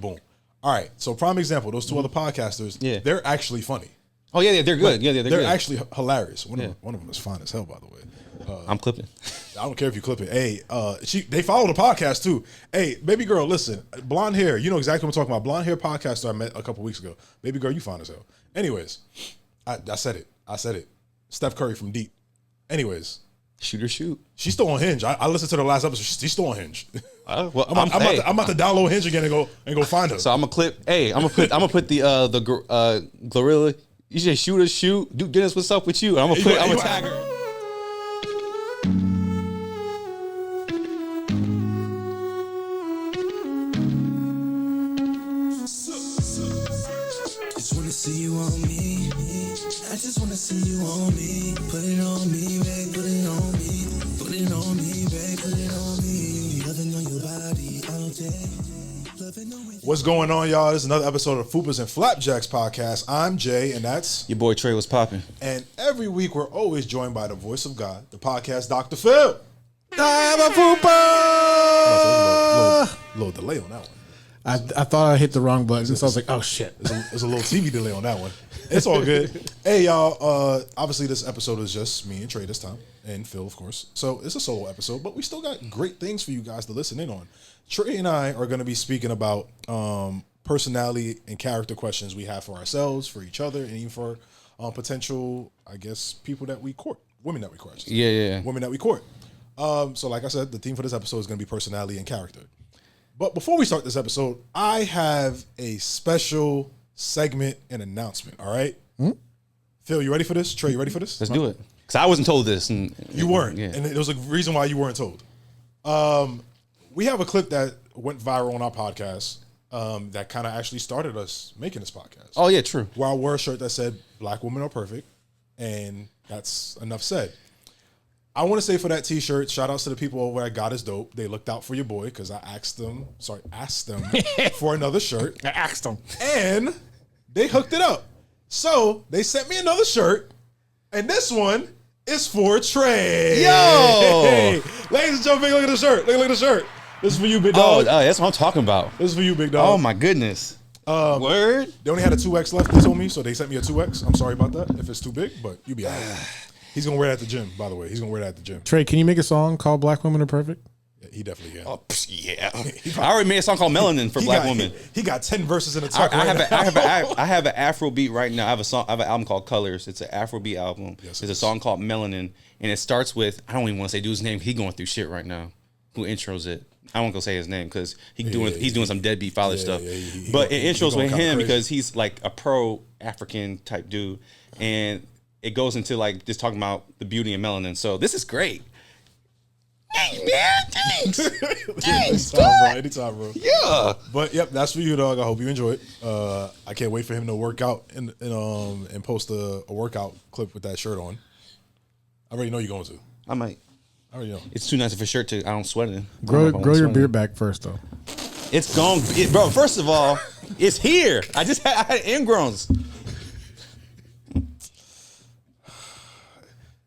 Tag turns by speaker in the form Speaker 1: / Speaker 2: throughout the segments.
Speaker 1: Boom. All right. So prime example, those two other podcasters, they're actually funny.
Speaker 2: Oh yeah, they're good.
Speaker 1: Like,
Speaker 2: they're
Speaker 1: they're
Speaker 2: good.
Speaker 1: actually hilarious. One of them is fine as hell, by the way.
Speaker 2: I'm clipping.
Speaker 1: I don't care if you clip it. Hey, they follow the podcast too. Hey, baby girl, listen, blonde hair. You know exactly what I'm talking about. Blonde hair podcaster I met a couple weeks ago. Baby girl, you fine as hell. Anyways, I said it. Steph Curry from Deep. Anyways.
Speaker 2: Shoot or shoot. She's
Speaker 1: still on Hinge. I listened to the last episode. She's still on Hinge.
Speaker 2: Well,
Speaker 1: I'm about to download Hinge again and go find her.
Speaker 2: So I'm gonna clip. Hey, I'm gonna put the gorilla. You say shoot or shoot. Do Dennis, what's up with you? I'm gonna tag her.
Speaker 3: Just wanna see you on me. I just wanna see you on me. Put it on me, babe. Put it on me. Put it on me, babe. Put it on me. Loving on your body all day.
Speaker 1: What's going on, y'all? This is another episode of Fupas and Flapjacks Podcast. I'm Jay, and that's
Speaker 2: your boy Trey. Was popping.
Speaker 1: And every week we're always joined by the voice of God, the podcast Dr. Phil.
Speaker 4: I'm a Fupa.
Speaker 1: Little delay on that one.
Speaker 4: I thought I hit the wrong button, so I was like, oh shit.
Speaker 1: There's a little TV delay on that one. It's all good. Hey, y'all. Obviously, this episode is just me and Trey this time, and Phil, of course. So it's a solo episode, but we still got great things for you guys to listen in on. Trey and I are going to be speaking about personality and character questions we have for ourselves, for each other, and even for potential, I guess, people that we court, women that we court.
Speaker 2: Yeah.
Speaker 1: Women that we court. So like I said, the theme for this episode is going to be personality and character. But before we start this episode, I have a special segment and announcement, all right? Phil, you ready for this? Trey, you ready for this?
Speaker 2: Let's do it. Because I wasn't told this. And
Speaker 1: you weren't. Yeah. And there was a reason why you weren't told. We have a clip that went viral on our podcast that kind of actually started us making this podcast.
Speaker 2: Oh, yeah, true.
Speaker 1: Where I wore a shirt that said, Black women are perfect. And that's enough said. I want to say for that t-shirt, shout outs to the people over at God is Dope. They looked out for your boy because I asked them for another shirt.
Speaker 4: I asked them.
Speaker 1: And they hooked it up. So they sent me another shirt. And this one is for Trey.
Speaker 2: Yo!
Speaker 1: Hey, ladies and gentlemen, look at the shirt. Look at the shirt. This is for you, big dog.
Speaker 2: Oh, that's what I'm talking about.
Speaker 1: This is for you, big dog.
Speaker 2: Oh, my goodness. Word?
Speaker 1: They only had a 2X left, they told me, so they sent me a 2X. I'm sorry about that if it's too big, but you be all right. He's going to wear that at the gym, by the way. He's going to wear that at the gym.
Speaker 4: Trey, can you make a song called Black Women Are Perfect?
Speaker 1: Yeah, he definitely can.
Speaker 2: Oh, yeah. I already made a song called Melanin for Black Women.
Speaker 1: He got 10 verses in the tuck
Speaker 2: I have an Afro beat right now. I have an album called Colors. It's an Afro beat album.
Speaker 1: Yes,
Speaker 2: There's a song called Melanin, and it starts with, I don't even want to say dude's name. He going through shit right now. Who intros it? I won't go say his name because he's doing some deadbeat father stuff. But it intros with him because he's like a pro African type dude, and it goes into like just talking about the beauty of melanin. So this is great. Thanks, man. Thanks.
Speaker 1: Anytime, bro.
Speaker 2: Yeah.
Speaker 1: But yep, that's for you, dog. I hope you enjoy it. I can't wait for him to work out and post a workout clip with that shirt on. I already know you're going to.
Speaker 2: I might.
Speaker 1: I already know.
Speaker 2: It's too nice of a shirt to. I don't sweat it.
Speaker 4: Grow your beard back first, though.
Speaker 2: It's gone, bro. First of all, it's here. I had ingrowns.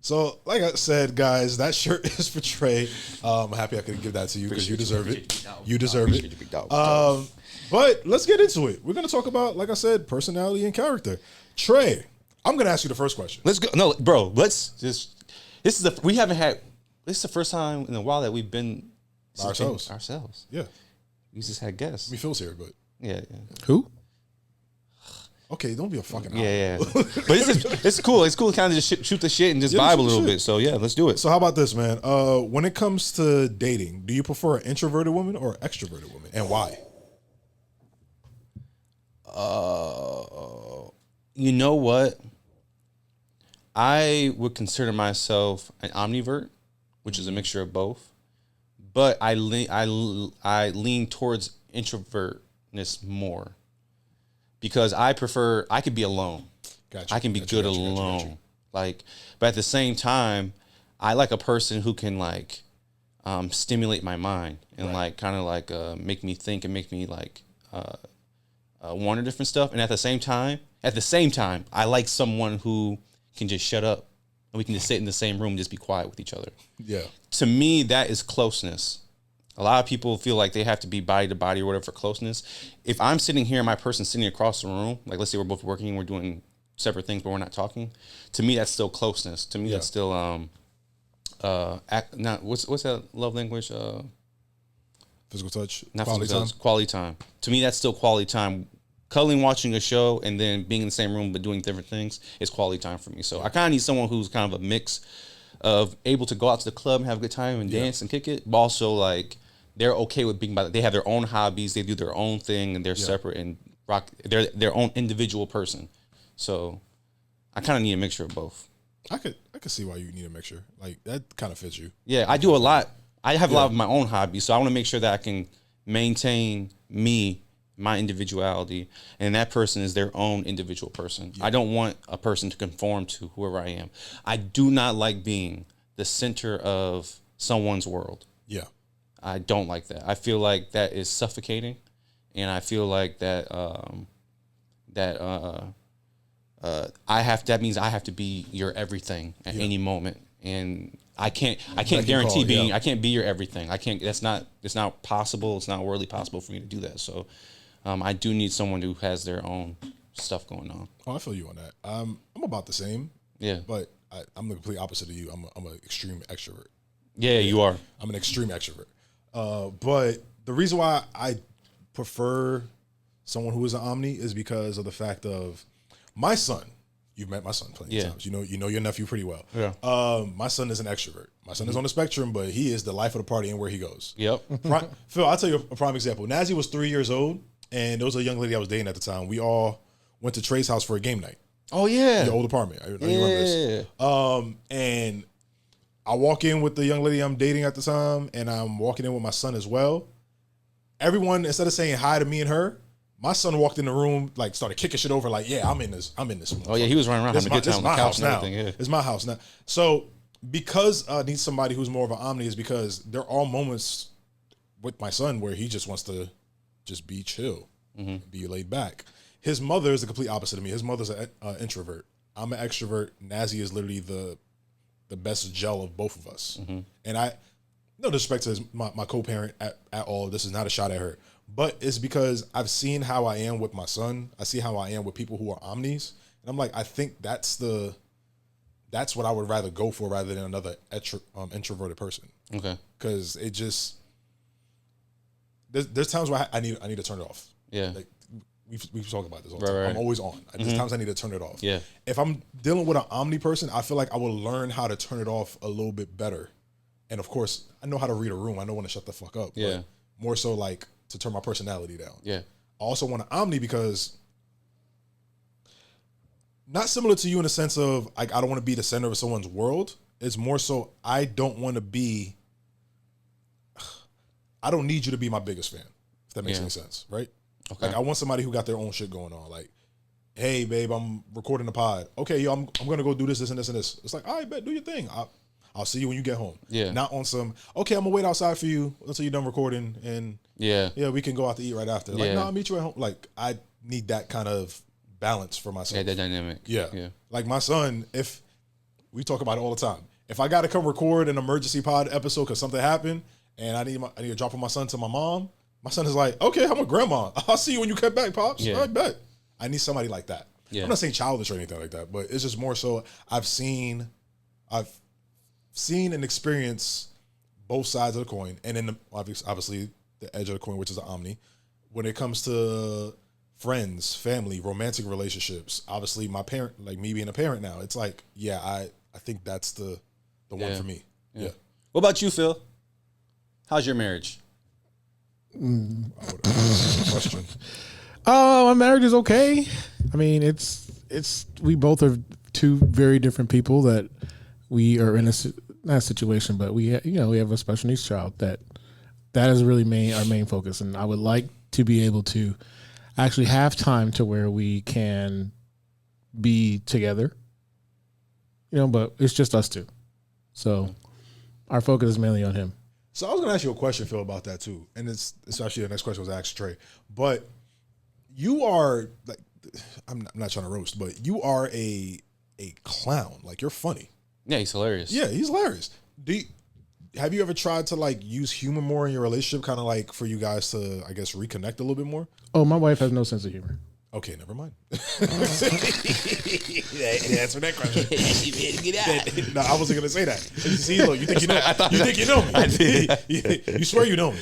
Speaker 1: So, like I said, guys, that shirt is for Trey. I'm happy I could give that to you because you deserve it. You deserve it. But let's get into it. We're going to talk about, like I said, personality and character. Trey, I'm going to ask you the first question.
Speaker 2: Let's go. No, bro, let's just. This is the first time in a while that we've been ourselves.
Speaker 1: Yeah.
Speaker 2: We just had guests.
Speaker 1: Me Phil's here, but.
Speaker 2: Yeah.
Speaker 4: Who?
Speaker 1: Okay, don't be a fucking
Speaker 2: yeah. But it's cool. It's cool to kind of just shoot the shit and just vibe a little bit. So yeah, let's do it.
Speaker 1: So how about this, man? When it comes to dating, do you prefer an introverted woman or an extroverted woman, and why?
Speaker 2: You know what? I would consider myself an omnivert, which is a mixture of both. But I lean towards introvertness more. Because I could be alone.
Speaker 1: Gotcha.
Speaker 2: I can be good alone. Like, but at the same time, I like a person who can like stimulate my mind and like kind of like make me think and make me like wonder different stuff. And at the same time, I like someone who can just shut up and we can just sit in the same room and just be quiet with each other.
Speaker 1: Yeah.
Speaker 2: To me, that is closeness. A lot of people feel like they have to be body to body or whatever for closeness. If I'm sitting here and my person's sitting across the room, like let's say we're both working and we're doing separate things, but we're not talking. To me, that's still closeness. To me, that's still what's that love language?
Speaker 1: Physical touch,
Speaker 2: not quality time. Quality time. To me, that's still quality time. Cuddling, watching a show, and then being in the same room but doing different things is quality time for me. So I kind of need someone who's kind of a mix of able to go out to the club and have a good time and dance and kick it, but also like they're okay with being by. They have their own hobbies, they do their own thing, and they're separate and rock. They're their own individual person. So I kind of need a mixture of both.
Speaker 1: I could see why you need a mixture. Like that kind of fits you.
Speaker 2: Yeah, I do a lot. I have a lot of my own hobbies, so I want to make sure that I can maintain my individuality, and that person is their own individual person. Yeah. I don't want a person to conform to whoever I am. I do not like being the center of someone's world. Yeah. I don't like that. I feel like that is suffocating, and I feel like that that means I have to be your everything at any moment, and I can't guarantee being I can't be your everything. I can't. It's not possible. It's not worldly possible for me to do that. So, I do need someone who has their own stuff going on.
Speaker 1: Oh, I feel you on that. I'm about the same. Yeah, but I'm the complete opposite of you. I'm an extreme extrovert.
Speaker 2: Yeah, you are.
Speaker 1: I'm an extreme extrovert. But the reason why I prefer someone who is an omni is because of the fact of my son. You've met my son plenty of times. You know your nephew pretty well. Yeah. My son is an extrovert. My son is on the spectrum, but he is the life of the party and where he goes. Yep. Phil, I'll tell you a prime example. Nazi was 3 years old, and there was a young lady I was dating at the time. We all went to Tre's house for a game night.
Speaker 2: Oh yeah.
Speaker 1: The old apartment. I remember this. And I walk in with the young lady I'm dating at the time, and I'm walking in with my son as well. Everyone, instead of saying hi to me and her, my son walked in the room, like started kicking shit over, like, yeah, I'm in this.
Speaker 2: Oh yeah, he was running around having a good time on the couch and everything. Yeah.
Speaker 1: It's my house now. So because I need somebody who's more of an omni is because there are moments with my son where he just wants to just be chill, be laid back. His mother is the complete opposite of me. His mother's an introvert. I'm an extrovert. Nazi is literally the best gel of both of us. And no disrespect to my co-parent at all. This is not a shot at her. But it's because I've seen how I am with my son. I see how I am with people who are omnis. And I'm like, I think that's what I would rather go for rather than another introverted person. Okay. Because it just, there's times where I need to turn it off. Yeah. Like, we've talked about this all the time. Right. I'm always on. There's times I need to turn it off. Yeah. If I'm dealing with an omni person, I feel like I will learn how to turn it off a little bit better. And of course, I know how to read a room. I know when to shut the fuck up. Yeah. But more so like to turn my personality down. Yeah. I also want an omni because not similar to you in the sense of like I don't want to be the center of someone's world. It's more so I don't want to be. I don't need you to be my biggest fan. If that makes any sense, right? Okay. Like I want somebody who got their own shit going on. Like, hey, babe, I'm recording a pod. Okay, yo, I'm gonna go do this, and this, and this. It's like, all right, bet, do your thing. I'll see you when you get home. Yeah. Not on some, okay, I'm gonna wait outside for you until you're done recording, and yeah, we can go out to eat right after. Like, no, I'll meet you at home. Like, I need that kind of balance for myself. Yeah,
Speaker 2: that dynamic.
Speaker 1: Yeah. Like my son, if we talk about it all the time, if I gotta come record an emergency pod episode because something happened and I need to drop my son to my mom, my son is like, okay, I'm a grandma. I'll see you when you get back, pops. Yeah. I bet. I need somebody like that. Yeah. I'm not saying childish or anything like that, but it's just more so I've seen and experienced both sides of the coin, and then obviously the edge of the coin, which is the omni. When it comes to friends, family, romantic relationships, obviously my parent, like me being a parent now, it's like, yeah, I think that's the one for me. Yeah.
Speaker 2: What about you, Phil? How's your marriage?
Speaker 1: Question.
Speaker 4: My marriage is okay. I mean, it's we both are two very different people that we are in not a situation, but we have a special needs child that is really our main focus, and I would like to be able to actually have time to where we can be together. But it's just us two, so our focus is mainly on him.
Speaker 1: So I was going to ask you a question, Phil, about that too, and it's actually the next question was asked Trey, but you are like, I'm not trying to roast, but you are a clown. Like, you're funny.
Speaker 2: Yeah, he's hilarious.
Speaker 1: Yeah, he's hilarious. have you ever tried to like use humor more in your relationship, kind of like for you guys to, I guess, reconnect a little bit more?
Speaker 4: Oh, my wife has no sense of humor.
Speaker 1: Okay, never mind. Answer that question. No, I wasn't gonna say that. See, look, you think you know? You think you know me? I did. You swear you know me.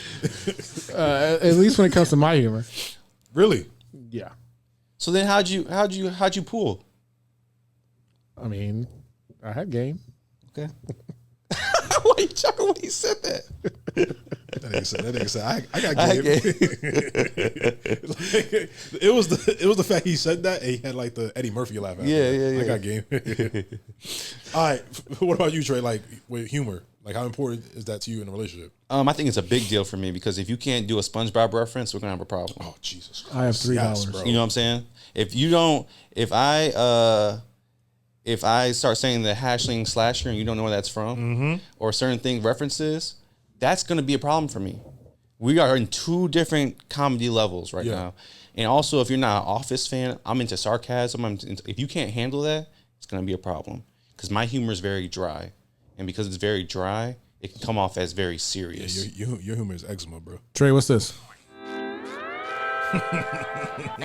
Speaker 4: At least when it comes to my humor.
Speaker 1: Really?
Speaker 4: Yeah.
Speaker 2: So then, how'd you pool?
Speaker 4: I mean, I had game.
Speaker 2: Okay. Why you chuckling when he said that?
Speaker 1: That nigga said, I got game. It was the fact he said that, and he had like the Eddie Murphy laugh.
Speaker 2: Yeah.
Speaker 1: I got game. All right. What about you, Trey? Like with humor, like how important is that to you in a relationship?
Speaker 2: I think it's a big deal for me because if you can't do a SpongeBob reference, we're gonna have a problem.
Speaker 1: Oh Jesus Christ.
Speaker 4: I have $3.
Speaker 1: bro.
Speaker 2: You know what I'm saying? If I start saying the hashling slasher and you don't know where that's from, or certain thing references, that's going to be a problem for me. We are in two different comedy levels right now. And also, if you're not an Office fan, I'm into sarcasm. If you can't handle that, it's going to be a problem. Because my humor is very dry. And because it's very dry, it can come off as very serious.
Speaker 1: Yeah, your humor is eczema, bro.
Speaker 4: Trey, what's this?
Speaker 3: The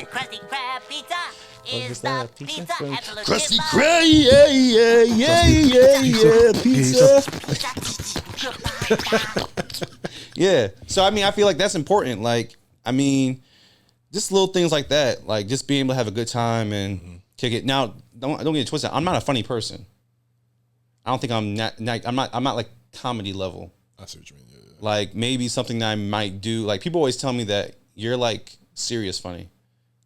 Speaker 3: Krusty Krab pizza is the pizza.
Speaker 2: Krusty Krab, pizza. Yeah. So, I mean, I feel like that's important. Like, I mean, just little things like that. Like, just being able to have a good time and kick it. Now, don't get it twisted. I'm not a funny person. I don't think I'm not like comedy level.
Speaker 1: I see what you mean. Yeah.
Speaker 2: Like, maybe something that I might do. Like, people always tell me that you're like serious funny.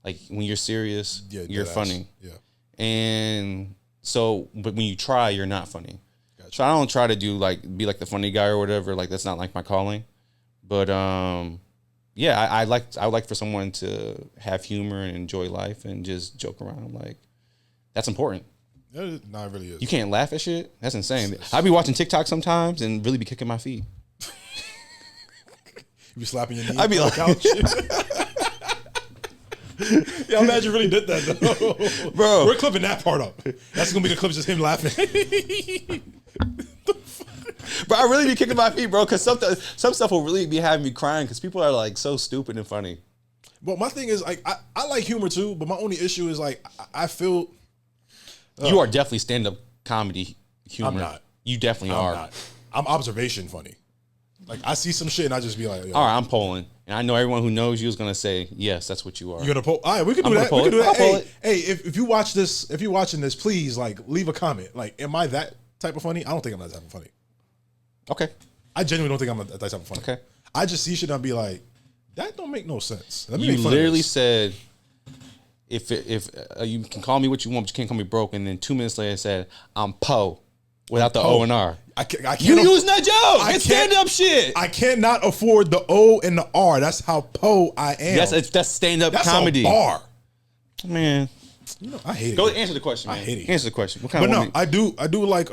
Speaker 2: Like when you're serious, you're funny. Yeah. And so, but when you try, you're not funny. Gotcha. So I don't try to be like the funny guy or whatever. Like that's not like my calling. But yeah, I like for someone to have humor and enjoy life and just joke around. Like that's important.
Speaker 1: No, it really is.
Speaker 2: You can't laugh at shit. That's insane. I be watching TikTok sometimes and really be kicking my feet.
Speaker 1: You be slapping your knee
Speaker 2: I be
Speaker 1: on
Speaker 2: like,
Speaker 1: the couch. Yeah, I'm glad you really did that, though.
Speaker 2: Bro.
Speaker 1: We're clipping that part up. That's going to be the clip, just him laughing.
Speaker 2: Bro, I really be kicking my feet, bro, because some stuff will really be having me crying because people are, like, so stupid and funny.
Speaker 1: But my thing is, like, I like humor, too, but my only issue is, like, I feel...
Speaker 2: you are definitely stand-up comedy humor.
Speaker 1: I'm not.
Speaker 2: You definitely are.
Speaker 1: Not. I'm observation funny. Like, I see some shit and I just be like... Yo.
Speaker 2: All right, I'm polling. And I know everyone who knows you is going to say, yes, that's what you are.
Speaker 1: You're going to poll? All right, we can do that. We can do that. Hey, if you watch this, if you're watching this, please, like, leave a comment. Like, am I that type of funny? I don't think I'm that type of funny.
Speaker 2: Okay.
Speaker 1: I genuinely don't think I'm that type of funny.
Speaker 2: Okay.
Speaker 1: I just see shit and I'll be like, that don't make no sense. Let me
Speaker 2: You
Speaker 1: make fun
Speaker 2: literally
Speaker 1: of this.
Speaker 2: said, if you can call me what you want, but you can't call me broke. And then 2 minutes later said, I'm po, without the O and R.
Speaker 1: I can't
Speaker 2: You using that joke. It's stand-up shit.
Speaker 1: I cannot afford the O and the R. That's how po I am.
Speaker 2: That's stand-up
Speaker 1: That's
Speaker 2: comedy.
Speaker 1: a bar.
Speaker 2: Man.
Speaker 1: You know, I hate it.
Speaker 2: Go answer the question, man.
Speaker 1: I hate it.
Speaker 2: Answer the question. What kind
Speaker 1: But
Speaker 2: of
Speaker 1: no,
Speaker 2: woman?
Speaker 1: I do like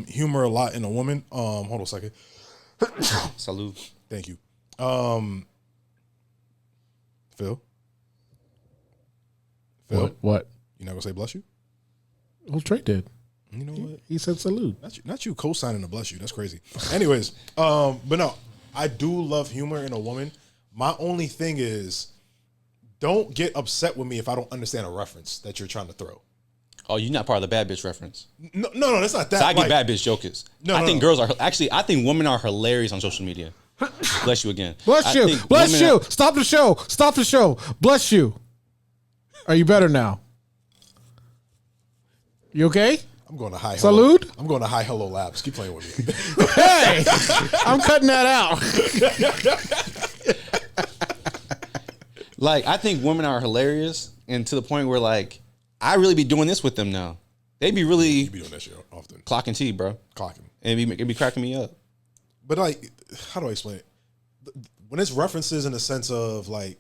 Speaker 1: humor a lot in a woman. Hold on a second.
Speaker 2: Salute.
Speaker 1: Thank you. Phil?
Speaker 4: What?
Speaker 1: You not gonna say bless you?
Speaker 4: Well, Trey did.
Speaker 1: You know what?
Speaker 4: He said salute.
Speaker 1: Not you co-signing to bless you. That's crazy. Anyways, but no, I do love humor in a woman. My only thing is, don't get upset with me if I don't understand a reference that you're trying to throw.
Speaker 2: Oh, you're not part of the bad bitch reference.
Speaker 1: No, that's not that.
Speaker 2: So I get bad bitch jokers. I think girls are I think women are hilarious on social media. Bless you again.
Speaker 4: Bless you. Bless you. Stop the show. Stop the show. Bless you. Are you better now? You okay?
Speaker 1: I'm going to high
Speaker 4: Salute?
Speaker 1: Hello. I'm going to high hello labs. Keep playing with me.
Speaker 4: Hey, I'm cutting that out.
Speaker 2: Like, I think women are hilarious, and to the point where, like, I really be doing this with them now. They be really
Speaker 1: You be doing that shit often.
Speaker 2: clocking tea, bro.
Speaker 1: Clocking.
Speaker 2: And it be cracking me up.
Speaker 1: But like, how do I explain it? When it's references in the sense of like,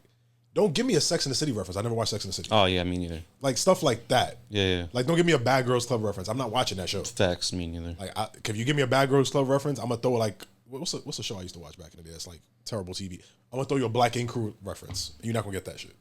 Speaker 1: don't give me a Sex and the City reference. I never watched Sex and the City.
Speaker 2: Oh, yeah, me neither.
Speaker 1: Like stuff like that.
Speaker 2: Yeah.
Speaker 1: Like, don't give me a Bad Girls Club reference. I'm not watching that show.
Speaker 2: Facts, me neither.
Speaker 1: Like, if you give me a Bad Girls Club reference, I'm gonna throw like, what's the show I used to watch back in the day? It's like terrible TV. I'm gonna throw you a Black Ink Crew reference. You're not gonna get that shit.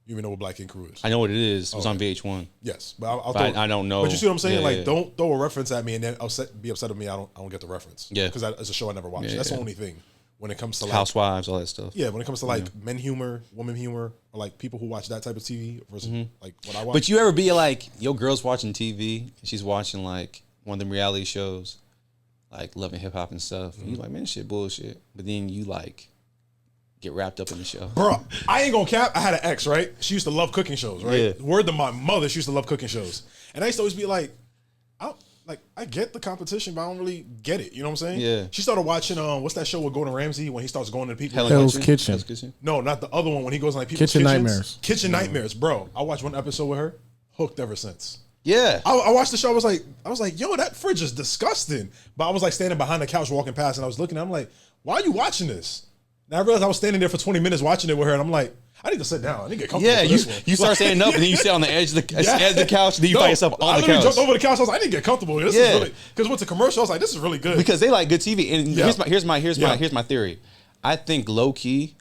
Speaker 1: You even know what Black Ink Crew is?
Speaker 2: I know what it is. It was on VH1.
Speaker 1: Yes, but
Speaker 2: I don't know.
Speaker 1: But you see what I'm saying?
Speaker 2: Yeah,
Speaker 1: don't throw a reference at me and then be upset with me. I don't get the reference.
Speaker 2: Yeah,
Speaker 1: because it's a show I never watched.
Speaker 2: Yeah,
Speaker 1: That's the only thing when it comes to
Speaker 2: Housewives, all that stuff.
Speaker 1: Yeah, when it comes to men humor, woman humor, or like people who watch that type of TV versus like what I watch.
Speaker 2: But you ever be like, your girl's watching TV and she's watching like one of them reality shows, like Love and Hip Hop and stuff, and you like, man, this shit bullshit. But then you like get wrapped up in the show.
Speaker 1: Bro, I ain't gonna cap. I had an ex, right? She used to love cooking shows, right?
Speaker 2: Yeah.
Speaker 1: Word to my mother, she used to love cooking shows. And I used to always be like, I get the competition, but I don't really get it. You know what I'm saying?
Speaker 2: Yeah.
Speaker 1: She started watching what's that show with Gordon Ramsay when he starts going to people?
Speaker 4: Hell's Kitchen.
Speaker 1: No, not the other one when he goes in like people's
Speaker 4: Kitchen
Speaker 1: kitchens.
Speaker 4: Nightmares.
Speaker 1: Kitchen Nightmares, bro. I watched one episode with her, hooked ever since.
Speaker 2: Yeah.
Speaker 1: I watched the show. I was like, yo, that fridge is disgusting. But I was like standing behind the couch walking past, and I was looking. I'm like, why are you watching this? And I realized I was standing there for 20 minutes watching it with her, and I'm like, I need to sit down. I need to get comfortable.
Speaker 2: Yeah, you start standing up, and then you sit on the edge of the couch, and then you find yourself on the couch. I
Speaker 1: jumped over the couch. I was like, I need to get comfortable. This is really, because with the commercial, I was like, this is really good
Speaker 2: because they like good TV. And here's my theory. I think low key,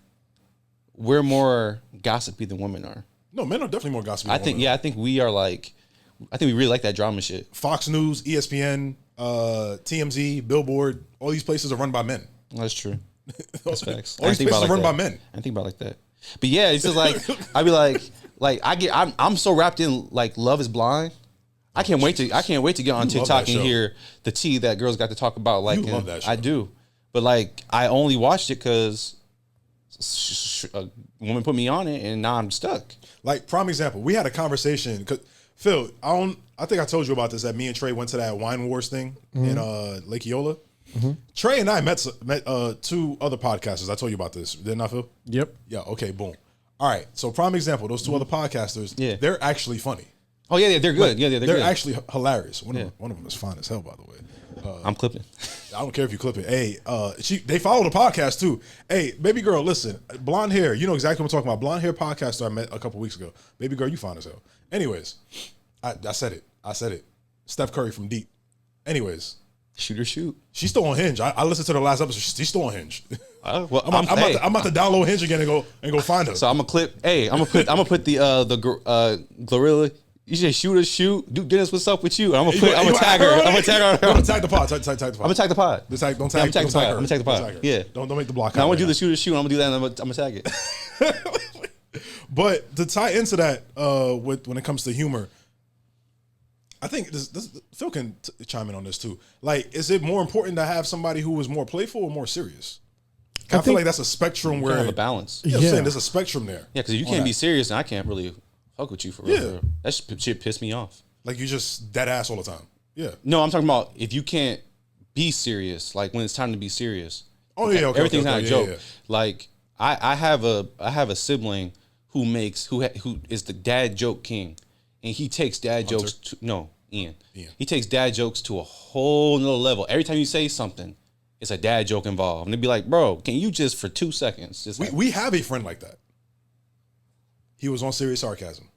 Speaker 2: we're more gossipy than women are.
Speaker 1: No, men are definitely more gossipy.
Speaker 2: I think we are like, I think we really like that drama shit.
Speaker 1: Fox News, ESPN, TMZ, Billboard, all these places are run by men.
Speaker 2: That's true. That's facts.
Speaker 1: All these places are run by men.
Speaker 2: I think about it like that. But yeah, it's just like I'd be like I'm so wrapped in like Love Is Blind. I can't wait to get on TikTok and hear the tea that girls got to talk about. Like,
Speaker 1: you love that show.
Speaker 2: I do, but like I only watched it because a woman put me on it, and now I'm stuck.
Speaker 1: Like prime example, we had a conversation. Cause Phil, I think I told you about this. That me and Trey went to that Wine Wars thing in Lake Eola. Trey and I met two other podcasters. I told you about this, didn't I, Phil?
Speaker 4: Yep.
Speaker 1: Yeah. Okay. Boom. All right. So prime example, those two other podcasters.
Speaker 2: Yeah.
Speaker 1: They're actually funny.
Speaker 2: Oh yeah, they're good.
Speaker 1: Like,
Speaker 2: they're
Speaker 1: they're
Speaker 2: good.
Speaker 1: actually hilarious. One of them is fine as hell, by the way.
Speaker 2: I'm clipping.
Speaker 1: I don't care if you clip it. Hey, they follow the podcast too. Hey, baby girl, listen, blonde hair. You know exactly what I'm talking about. Blonde hair podcaster I met a couple weeks ago. Baby girl, you fine as hell. Anyways, I said it. Steph Curry from Deep. Anyways.
Speaker 2: Shoot.
Speaker 1: She's still on Hinge. I listened to the last episode. She's still on Hinge.
Speaker 2: Well,
Speaker 1: I'm about to download Hinge again and go find her.
Speaker 2: So I'm gonna clip. Hey, I'm gonna put the Glorilla. You say shoot. Do Dennis, what's up with you? I'm gonna tag her. I'm gonna tag her.
Speaker 1: I'm gonna tag the pod. Tag the pod.
Speaker 2: I'm gonna tag the pod.
Speaker 1: Don't tag
Speaker 2: I'm gonna tag the pod.
Speaker 1: her.
Speaker 2: I'm gonna tag the pod. Yeah.
Speaker 1: Don't make the block.
Speaker 2: Now I want to do the shoot. I'm gonna do that. And I'm gonna tag it.
Speaker 1: But to tie into that, when it comes to humor, I think this Phil can chime in on this too. Like, is it more important to have somebody who is more playful or more serious? I feel like that's a spectrum where
Speaker 2: have a balance.
Speaker 1: Yeah, I'm saying there's a spectrum there.
Speaker 2: Yeah, because you can't be serious and I can't really fuck with you for real.
Speaker 1: Yeah.
Speaker 2: That shit pissed me off.
Speaker 1: Like you just dead ass all the time. Yeah.
Speaker 2: No, I'm talking about if you can't be serious, like when it's time to be serious.
Speaker 1: Oh yeah, okay.
Speaker 2: Everything's not a joke.
Speaker 1: Yeah.
Speaker 2: Like I have a sibling who is the dad joke king, and he takes dad jokes to Ian. He takes dad jokes to a whole nother level. Every time you say something, it's a dad joke involved. And they'd be like, bro, can you just for 2 seconds? Just
Speaker 1: we have a friend like that. He was on Serious Sarcasm.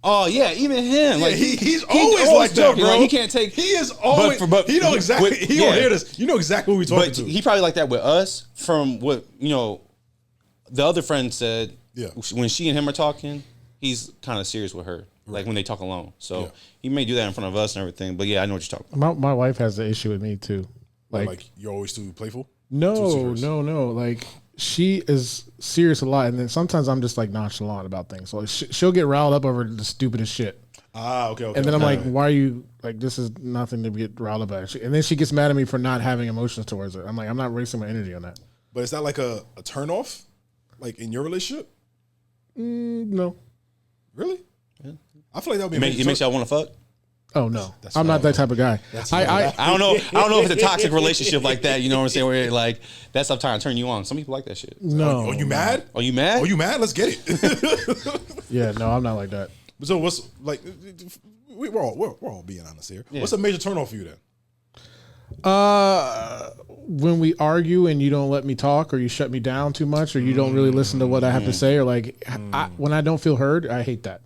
Speaker 2: Oh yeah, even him.
Speaker 1: Yeah,
Speaker 2: like
Speaker 1: he's always like that, bro.
Speaker 2: Like, he can't take.
Speaker 1: He is always. But he know exactly. He don't hear this. You know exactly who we talking to.
Speaker 2: He probably like that with us. From what the other friend said.
Speaker 1: Yeah.
Speaker 2: When she and him are talking, he's kind of serious with her. Like when they talk alone. So he may do that in front of us and everything. But yeah, I know what you're talking about.
Speaker 4: My wife has the issue with me too.
Speaker 1: Like you're always too playful?
Speaker 4: No. Like she is serious a lot, and then sometimes I'm just like nonchalant about things. So she'll get riled up over the stupidest shit.
Speaker 1: Okay.
Speaker 4: And then I'm like, why are you like? This is nothing to get riled up at. And then she gets mad at me for not having emotions towards it. I'm like, I'm not wasting my energy on that.
Speaker 1: But is that like a turn off, like in your relationship?
Speaker 4: No.
Speaker 1: Really? Yeah. I feel like that would be.
Speaker 2: It makes y'all want to fuck.
Speaker 4: Oh no, I'm not that type of guy.
Speaker 2: I don't know. I don't know if it's a toxic relationship like that. You know what I'm saying? Where like that's sometimes turn you on. Some people like that shit.
Speaker 4: No.
Speaker 1: Are you mad?
Speaker 2: Are you mad?
Speaker 1: Are you mad? Let's get it.
Speaker 4: Yeah, no, I'm not like that.
Speaker 1: So what's like? We're all being honest here. Yeah. What's a major turn off for you then?
Speaker 4: When we argue and you don't let me talk, or you shut me down too much, or you don't really listen to what I have to say, or like when I don't feel heard, I hate that.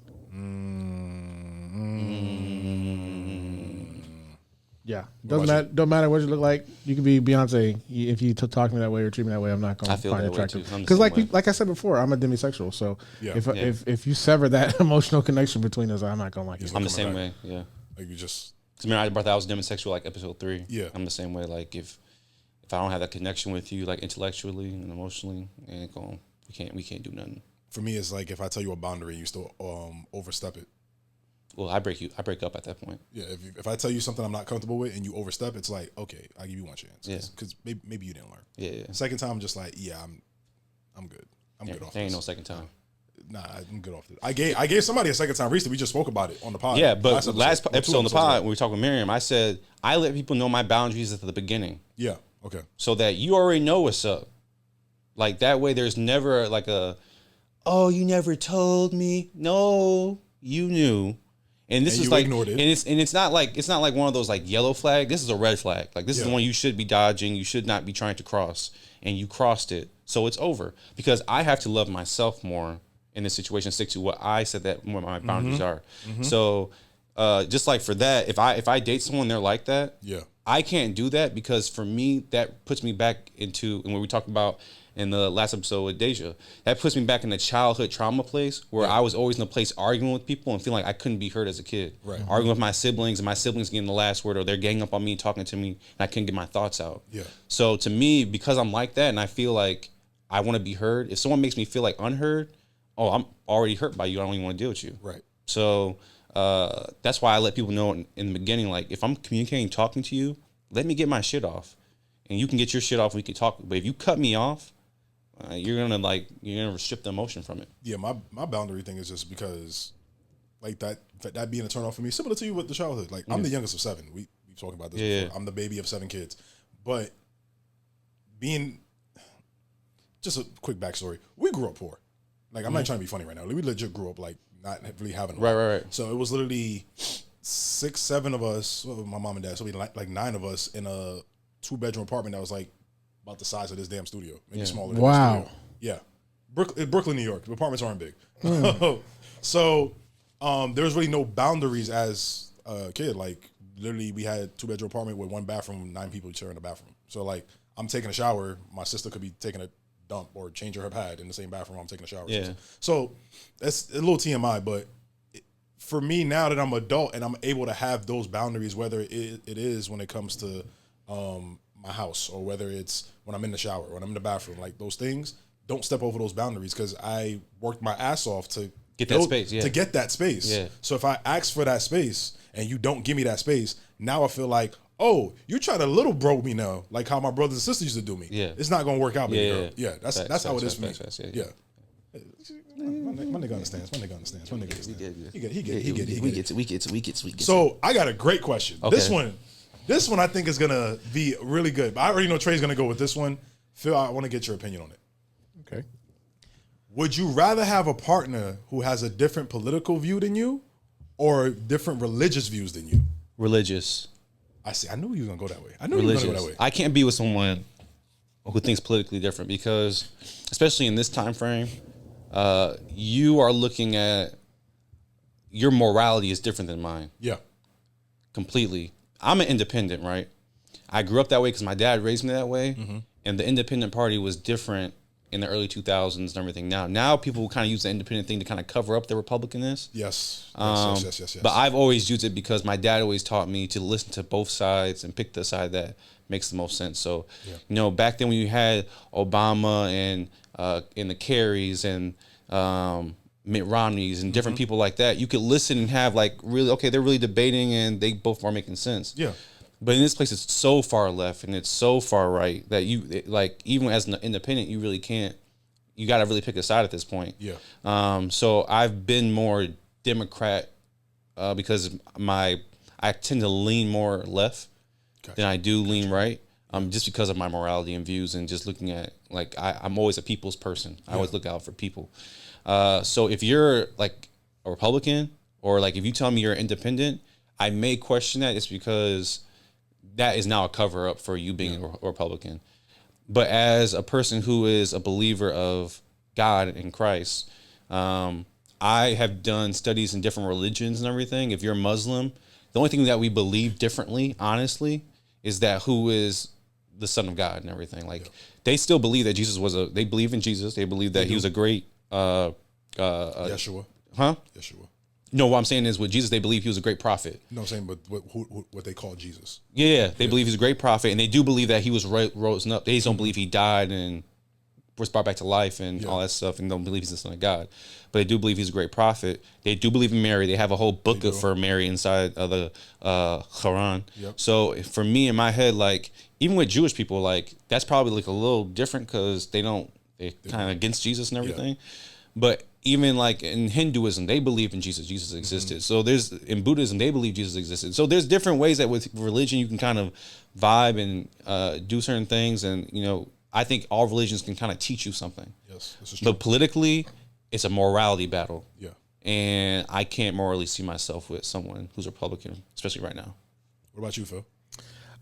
Speaker 4: Yeah, don't matter what you look like. You can be Beyonce. If you talk to me that way or treat me that way, I'm not going to find it attractive. Because like I said before, I'm a demisexual. So if you sever that emotional connection between us, I'm not going to like you.
Speaker 2: I'm the same way. Yeah,
Speaker 1: like you just.
Speaker 2: I mean, I brought that I was demisexual like episode 3.
Speaker 1: Yeah,
Speaker 2: I'm the same way. Like if I don't have that connection with you, like intellectually and emotionally, we can't do nothing.
Speaker 1: For me, it's like if I tell you a boundary, you still overstep it.
Speaker 2: Well, I break up at that point.
Speaker 1: Yeah, if I tell you something I'm not comfortable with and you overstep, it's like, okay, I'll give you one chance.
Speaker 2: Yeah.
Speaker 1: Because maybe you didn't learn.
Speaker 2: Yeah.
Speaker 1: Second time, I'm just like, yeah, I'm good. I'm good off this.
Speaker 2: There ain't no second time.
Speaker 1: Nah, I'm good off this. I gave somebody a second time recently. We just spoke about it on the pod.
Speaker 2: Yeah, but last episode on the pod, when we talked with Miriam, I said, I let people know my boundaries at the beginning.
Speaker 1: Yeah, okay.
Speaker 2: So that you already know what's up. Like, that way there's never like oh, you never told me. No, you knew. And this is like,
Speaker 1: ignored it.
Speaker 2: And it's not like one of those like yellow flag. This is a red flag. Like this is the one you should be dodging. You should not be trying to cross, and you crossed it, so it's over. Because I have to love myself more in this situation, stick to what I said that what my boundaries are. Mm-hmm. So, just like for that, if I date someone they're like that, I can't do that because for me that puts me back into, and what we talked about in the last episode with Deja, that puts me back in the childhood trauma place where I was always in a place arguing with people and feeling like I couldn't be heard as a kid. Right. Arguing with my siblings and my siblings getting the last word, or they're ganging up on me, talking to me, and I couldn't get my thoughts out. Yeah. So to me, because I'm like that and I feel like I want to be heard, if someone makes me feel like unheard, I'm already hurt by you. I don't even want to deal with you. Right. So that's why I let people know in the beginning, like if I'm communicating, talking to you, let me get my shit off. And you can get your shit off, we can talk. But if you cut me off, you're gonna strip the emotion from it.
Speaker 1: Yeah, my boundary thing is just because, like that being a turn off for me, similar to you with the childhood. Like I'm the youngest of 7. We talked about this before. I'm the baby of 7 kids, but being just a quick backstory, we grew up poor. Like I'm not trying to be funny right now. We legit grew up like not really having a lot. Right. So it was literally 6, 7 of us, my mom and dad. So we like 9 of us in a 2-bedroom apartment that was like about the size of this damn studio, maybe smaller. Wow. Yeah, Brooklyn, New York. The apartments aren't big, so there was really no boundaries as a kid. Like literally, we had 2-bedroom apartment with 1 bathroom, 9 people sharing the bathroom. So like, I'm taking a shower, my sister could be taking a dump or changing her pad in the same bathroom I'm taking a shower. Yeah. So that's a little TMI, but for me now that I'm adult and I'm able to have those boundaries, whether it is when it comes to my house or whether it's when I'm in the shower, when I'm in the bathroom, like those things, don't step over those boundaries because I worked my ass off to
Speaker 2: get that space. Yeah.
Speaker 1: To get that space. Yeah. So if I ask for that space and you don't give me that space, now I feel like, oh, you're trying to little bro me now, like how my brothers and sisters used to do me. Yeah. It's not gonna work out, baby girl. Yeah. That's how it is for me. Yeah. My nigga understands. My nigga understands. He gets. So I got a great question. Okay. This one I think is gonna be really good. But I already know Trey's gonna go with this one. Phil, I want to get your opinion on it. Okay. Would you rather have a partner who has a different political view than you, or different religious views than you?
Speaker 2: Religious.
Speaker 1: I see. I knew you were gonna go that way. I knew you were gonna go that way.
Speaker 2: I can't be with someone who thinks politically different because, especially in this time frame, you are looking at your morality is different than mine. Yeah. Completely. I'm an independent, right? I grew up that way because my dad raised me that way, and the independent party was different in the early 2000s and everything. Now people will kind of use the independent thing to kind of cover up the Republicanness. Yes. Yes. But I've always used it because my dad always taught me to listen to both sides and pick the side that makes the most sense. So, back then when you had Obama and the Kerrys and Mitt Romneys and different people like that, you could listen and have like really, okay, they're really debating and they both are making sense. Yeah. But in this place, it's so far left and it's so far right that even as an independent, you really can't, you got to really pick a side at this point. Yeah. So I've been more Democrat because I tend to lean more left than I do lean right. Just because of my morality and views and just looking at, like, I'm always a people's person. I always look out for people. So if you're like a Republican or like if you tell me you're independent, I may question that. It's because that is now a cover up for you being a Republican. But as a person who is a believer of God and Christ, I have done studies in different religions and everything. If you're Muslim, The only thing that we believe differently, honestly, is that who is the Son of God and everything. Like they still believe that Jesus they believe in Jesus. They believe that he was a great
Speaker 1: Yeshua.
Speaker 2: Huh?
Speaker 1: Yeshua.
Speaker 2: No, what I'm saying is with Jesus, they believe he was a great prophet.
Speaker 1: No, I'm saying, but what they call Jesus.
Speaker 2: Yeah, they believe he's a great prophet, and they do believe that he was risen up. They just don't believe he died and was brought back to life and all that stuff, and don't believe he's the Son of God. But they do believe he's a great prophet. They do believe in Mary. They have a whole book for Mary inside of the Quran.
Speaker 1: Yep.
Speaker 2: So for me, in my head, like even with Jewish people, like that's probably like a little different because they're kind of against Jesus and everything. Yeah. But even like in Hinduism, they believe in Jesus. Jesus existed. So in Buddhism, they believe Jesus existed. So there's different ways that with religion you can kind of vibe and do certain things. And, you know, I think all religions can kind of teach you something.
Speaker 1: Yes, this is true.
Speaker 2: But politically, it's a morality battle.
Speaker 1: Yeah.
Speaker 2: And I can't morally see myself with someone who's Republican, especially right now.
Speaker 1: What about you, Phil?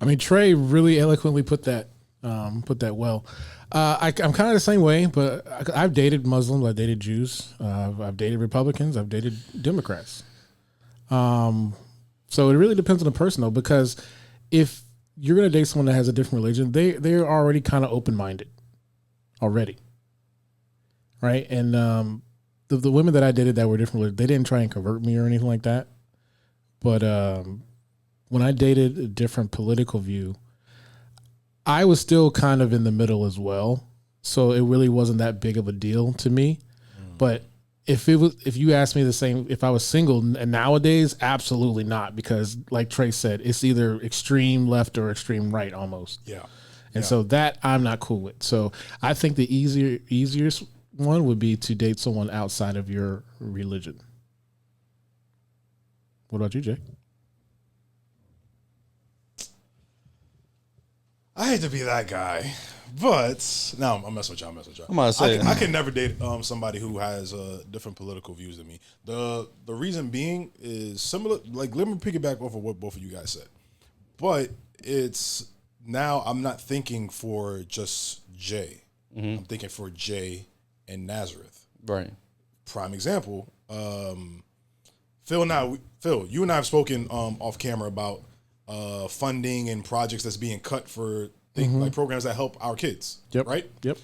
Speaker 4: I mean, Trey really eloquently put that well. I'm kind of the same way, but I've dated Muslims, I've dated Jews, I've dated Republicans, I've dated Democrats. So it really depends on the person, though, because if you're going to date someone that has a different religion, they're already kind of open-minded already, right? And the women that I dated that were different, they didn't try and convert me or anything like that. But when I dated a different political view, I was still kind of in the middle as well, so it really wasn't that big of a deal to me. But if you asked me the same, if I was single and nowadays, absolutely not, because like Trey said, it's either extreme left or extreme right almost.
Speaker 1: Yeah.
Speaker 4: And so that I'm not cool with. So I think the easiest one would be to date someone outside of your religion. What about you, Jay?
Speaker 1: I hate to be that guy, but no, I'm messing with y'all.
Speaker 2: I'm gonna say
Speaker 1: I can never date somebody who has different political views than me. The reason being is similar. Like, let me piggyback off of what both of you guys said, but it's now I'm not thinking for just Jay. I'm thinking for Jay and Nazareth.
Speaker 2: Right.
Speaker 1: Prime example. Phil, you and I have spoken off camera about funding and projects that's being cut for like programs that help our kids.
Speaker 4: Yep.
Speaker 1: Right?
Speaker 4: Yep.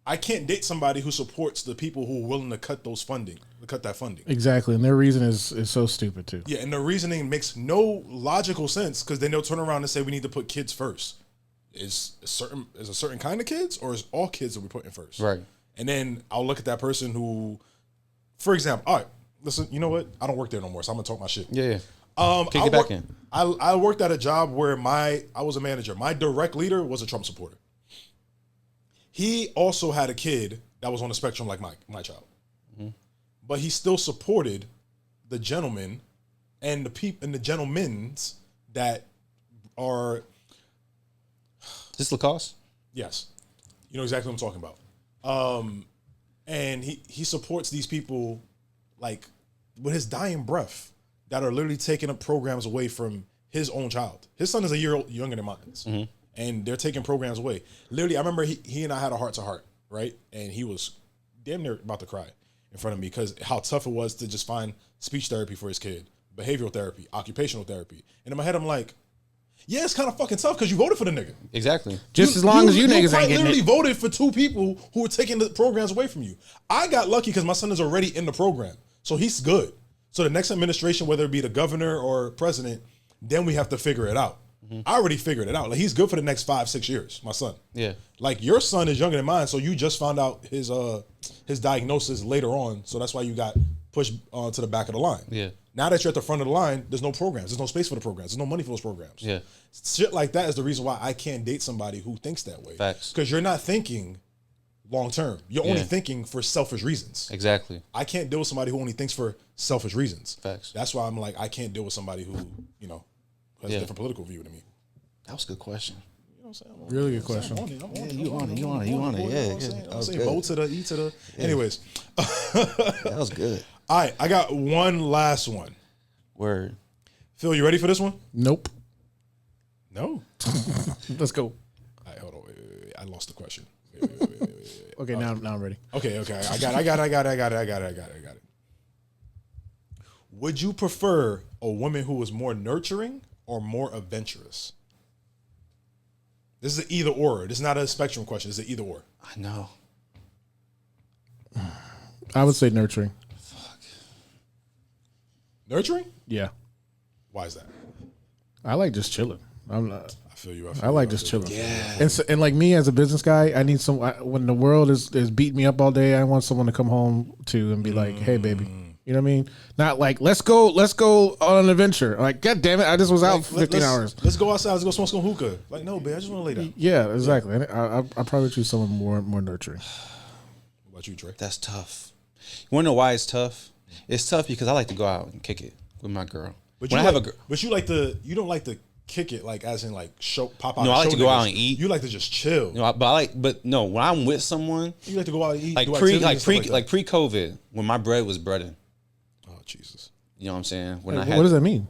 Speaker 1: I can't date somebody who supports the people who are willing to cut that funding.
Speaker 4: Exactly. And their reason is so stupid too.
Speaker 1: Yeah, and the reasoning makes no logical sense because then they'll turn around and say we need to put kids first. Is a certain kind of kids or is all kids that we put in first?
Speaker 2: Right.
Speaker 1: And then I'll look at that person who, for example, all right, listen, you know what? I don't work there no more, so I'm gonna talk my shit.
Speaker 2: Yeah. Kick it back in.
Speaker 1: I worked at a job where I was a manager. My direct leader was a Trump supporter. He also had a kid that was on the spectrum like my child. But he still supported the gentlemen and the gentlemen's that are.
Speaker 2: Is this Lacoste?
Speaker 1: Yes. You know exactly what I'm talking about. And he supports these people like with his dying breath that are literally taking up programs away from his own child. His son is a year younger than mine. And they're taking programs away. Literally, I remember he and I had a heart-to-heart, right? And he was damn near about to cry in front of me because how tough it was to just find speech therapy for his kid, behavioral therapy, occupational therapy. And in my head, I'm like, yeah, it's kind of fucking tough because you voted for the nigga.
Speaker 2: Exactly.
Speaker 4: As long as you niggas ain't getting
Speaker 1: literally
Speaker 4: it.
Speaker 1: voted for two people who were taking the programs away from you. I got lucky because my son is already in the program. So he's good. So the next administration, whether it be the governor or president, then we have to figure it out. I already figured it out. Like, he's good for the next 5-6 years, my son.
Speaker 2: Yeah.
Speaker 1: Like, your son is younger than mine, so you just found out his diagnosis later on, so that's why you got pushed to the back of the line.
Speaker 2: Yeah.
Speaker 1: Now that you're at the front of the line, there's no programs. There's no space for the programs. There's no money for those programs.
Speaker 2: Yeah.
Speaker 1: Shit like that is the reason why I can't date somebody who thinks that way.
Speaker 2: Facts.
Speaker 1: Because you're not thinking long term. You're only thinking for selfish reasons.
Speaker 2: Exactly.
Speaker 1: I can't deal with somebody who only thinks for selfish reasons.
Speaker 2: Facts.
Speaker 1: That's why I'm like, I can't deal with somebody who, has a different political view than me.
Speaker 2: That was a good question.
Speaker 1: You know what I'm saying?
Speaker 4: Really good question.
Speaker 2: You on it. Yeah.
Speaker 1: I'm saying O to the E to the. Yeah. Anyways.
Speaker 2: That was good.
Speaker 1: All right, I got one last one.
Speaker 2: Word.
Speaker 1: Phil, you ready for this one?
Speaker 4: Nope.
Speaker 1: No.
Speaker 4: Let's go.
Speaker 1: All right, hold on. Wait. I lost the question. Wait.
Speaker 4: Okay, now I'm ready.
Speaker 1: Okay. I got it. Would you prefer a woman who is more nurturing or more adventurous? This is an either or. This is not a spectrum question. It's an either or.
Speaker 2: I know.
Speaker 4: I would say nurturing.
Speaker 2: Fuck.
Speaker 1: Nurturing?
Speaker 4: Yeah.
Speaker 1: Why is that?
Speaker 4: I like just chilling. I'm not.
Speaker 1: I feel you.
Speaker 4: I like just chilling.
Speaker 2: Yeah.
Speaker 4: And like me as a business guy, I need when the world is beating me up all day, I want someone to come home to and be like, hey, baby. You know what I mean? Not like, let's go on an adventure. Like, God damn it, I just was out for 15 hours.
Speaker 1: Let's go outside. Let's go smoke some hookah. Like, no, babe, I just want to lay down.
Speaker 4: Yeah, exactly. I probably choose someone more nurturing.
Speaker 1: What about you, Trey?
Speaker 2: That's tough. You want to know why it's tough? It's tough because I like to go out and kick it with my girl.
Speaker 1: But
Speaker 2: when
Speaker 1: you
Speaker 2: I have a girl.
Speaker 1: But you don't like to kick it like as in like pop out.
Speaker 2: No, I like to go
Speaker 1: niggas.
Speaker 2: out and eat.
Speaker 1: You like to just chill.
Speaker 2: No, but no, when I'm with someone,
Speaker 1: You like to go out and eat.
Speaker 2: like
Speaker 1: do activities and stuff that.
Speaker 2: pre-COVID, when my bread was breading.
Speaker 1: Oh Jesus!
Speaker 2: You know what I'm saying?
Speaker 4: What does that mean?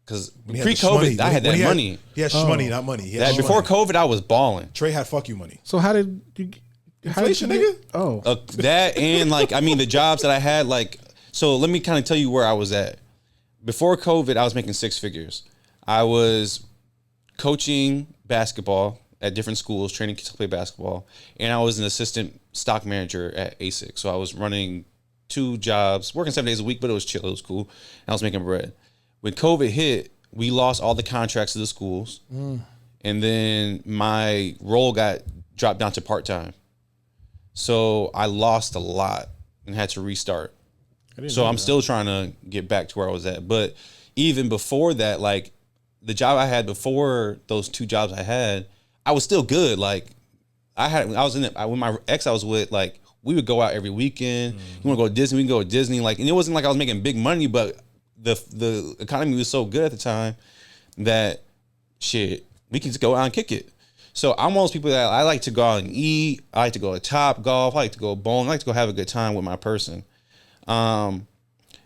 Speaker 2: Because
Speaker 1: When he had the
Speaker 2: pre-COVID,
Speaker 1: shmoney.
Speaker 2: I had
Speaker 1: When
Speaker 2: that money.
Speaker 1: He had shmoney, not money. He had
Speaker 2: Before
Speaker 1: shmoney.
Speaker 2: COVID, I was balling.
Speaker 1: Trey had fuck you money.
Speaker 4: So how did you?
Speaker 1: Inflation, nigga.
Speaker 4: Oh,
Speaker 2: That and the jobs that I had, so let me kind of tell you where I was at. Before COVID, I was making six figures. I was coaching basketball at different schools, training kids to play basketball, and I was an assistant stock manager at ASIC. So I was running 2 jobs, working 7 days a week, but it was chill, it was cool. And I was making bread. When COVID hit, we lost all the contracts to the schools, and then my role got dropped down to part-time. So I lost a lot and had to restart. So I'm still trying to get back to where I was at. But even before that, like the job I had before those 2 jobs I had, I was still good. Like when my ex I was with, like we would go out every weekend. You want to go to Disney? We can go to Disney. Like, and it wasn't like I was making big money, but the economy was so good at the time that shit, we can just go out and kick it. So I'm one of those people that I like to go out and eat. I like to go to Top Golf. I like to go bowling. I like to go have a good time with my person. When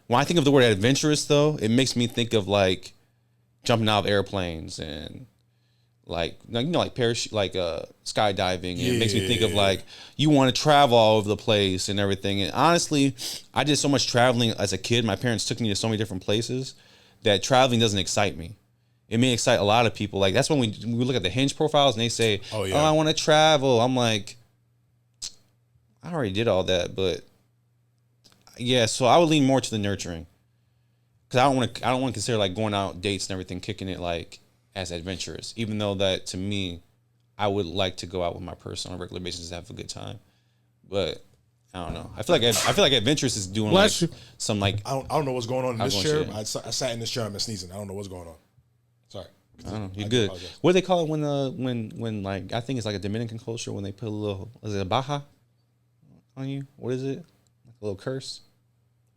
Speaker 2: I think of the word adventurous, though, it makes me think of like jumping out of airplanes and like parachute, like skydiving. And it makes me think of like you want to travel all over the place and everything. And honestly, I did so much traveling as a kid. My parents took me to so many different places that traveling doesn't excite me. It may excite a lot of people. Like that's when we look at the Hinge profiles and they say, "Oh, I want to travel." I'm like, I already did all that, but yeah. So I would lean more to the nurturing because I don't want to consider like going out dates and everything, kicking it like as adventurous. Even though that to me, I would like to go out with my person on a regular basis and have a good time. But I don't know. I feel like adventurous is doing some like
Speaker 1: I don't know what's going on in this chair. I sat in this chair. I'm sneezing. I don't know what's going on. Sorry.
Speaker 2: I don't know. You're good. What do they call it when like I think it's like a Dominican culture when they put a little, is it a baja on you? What is it? Like a little curse?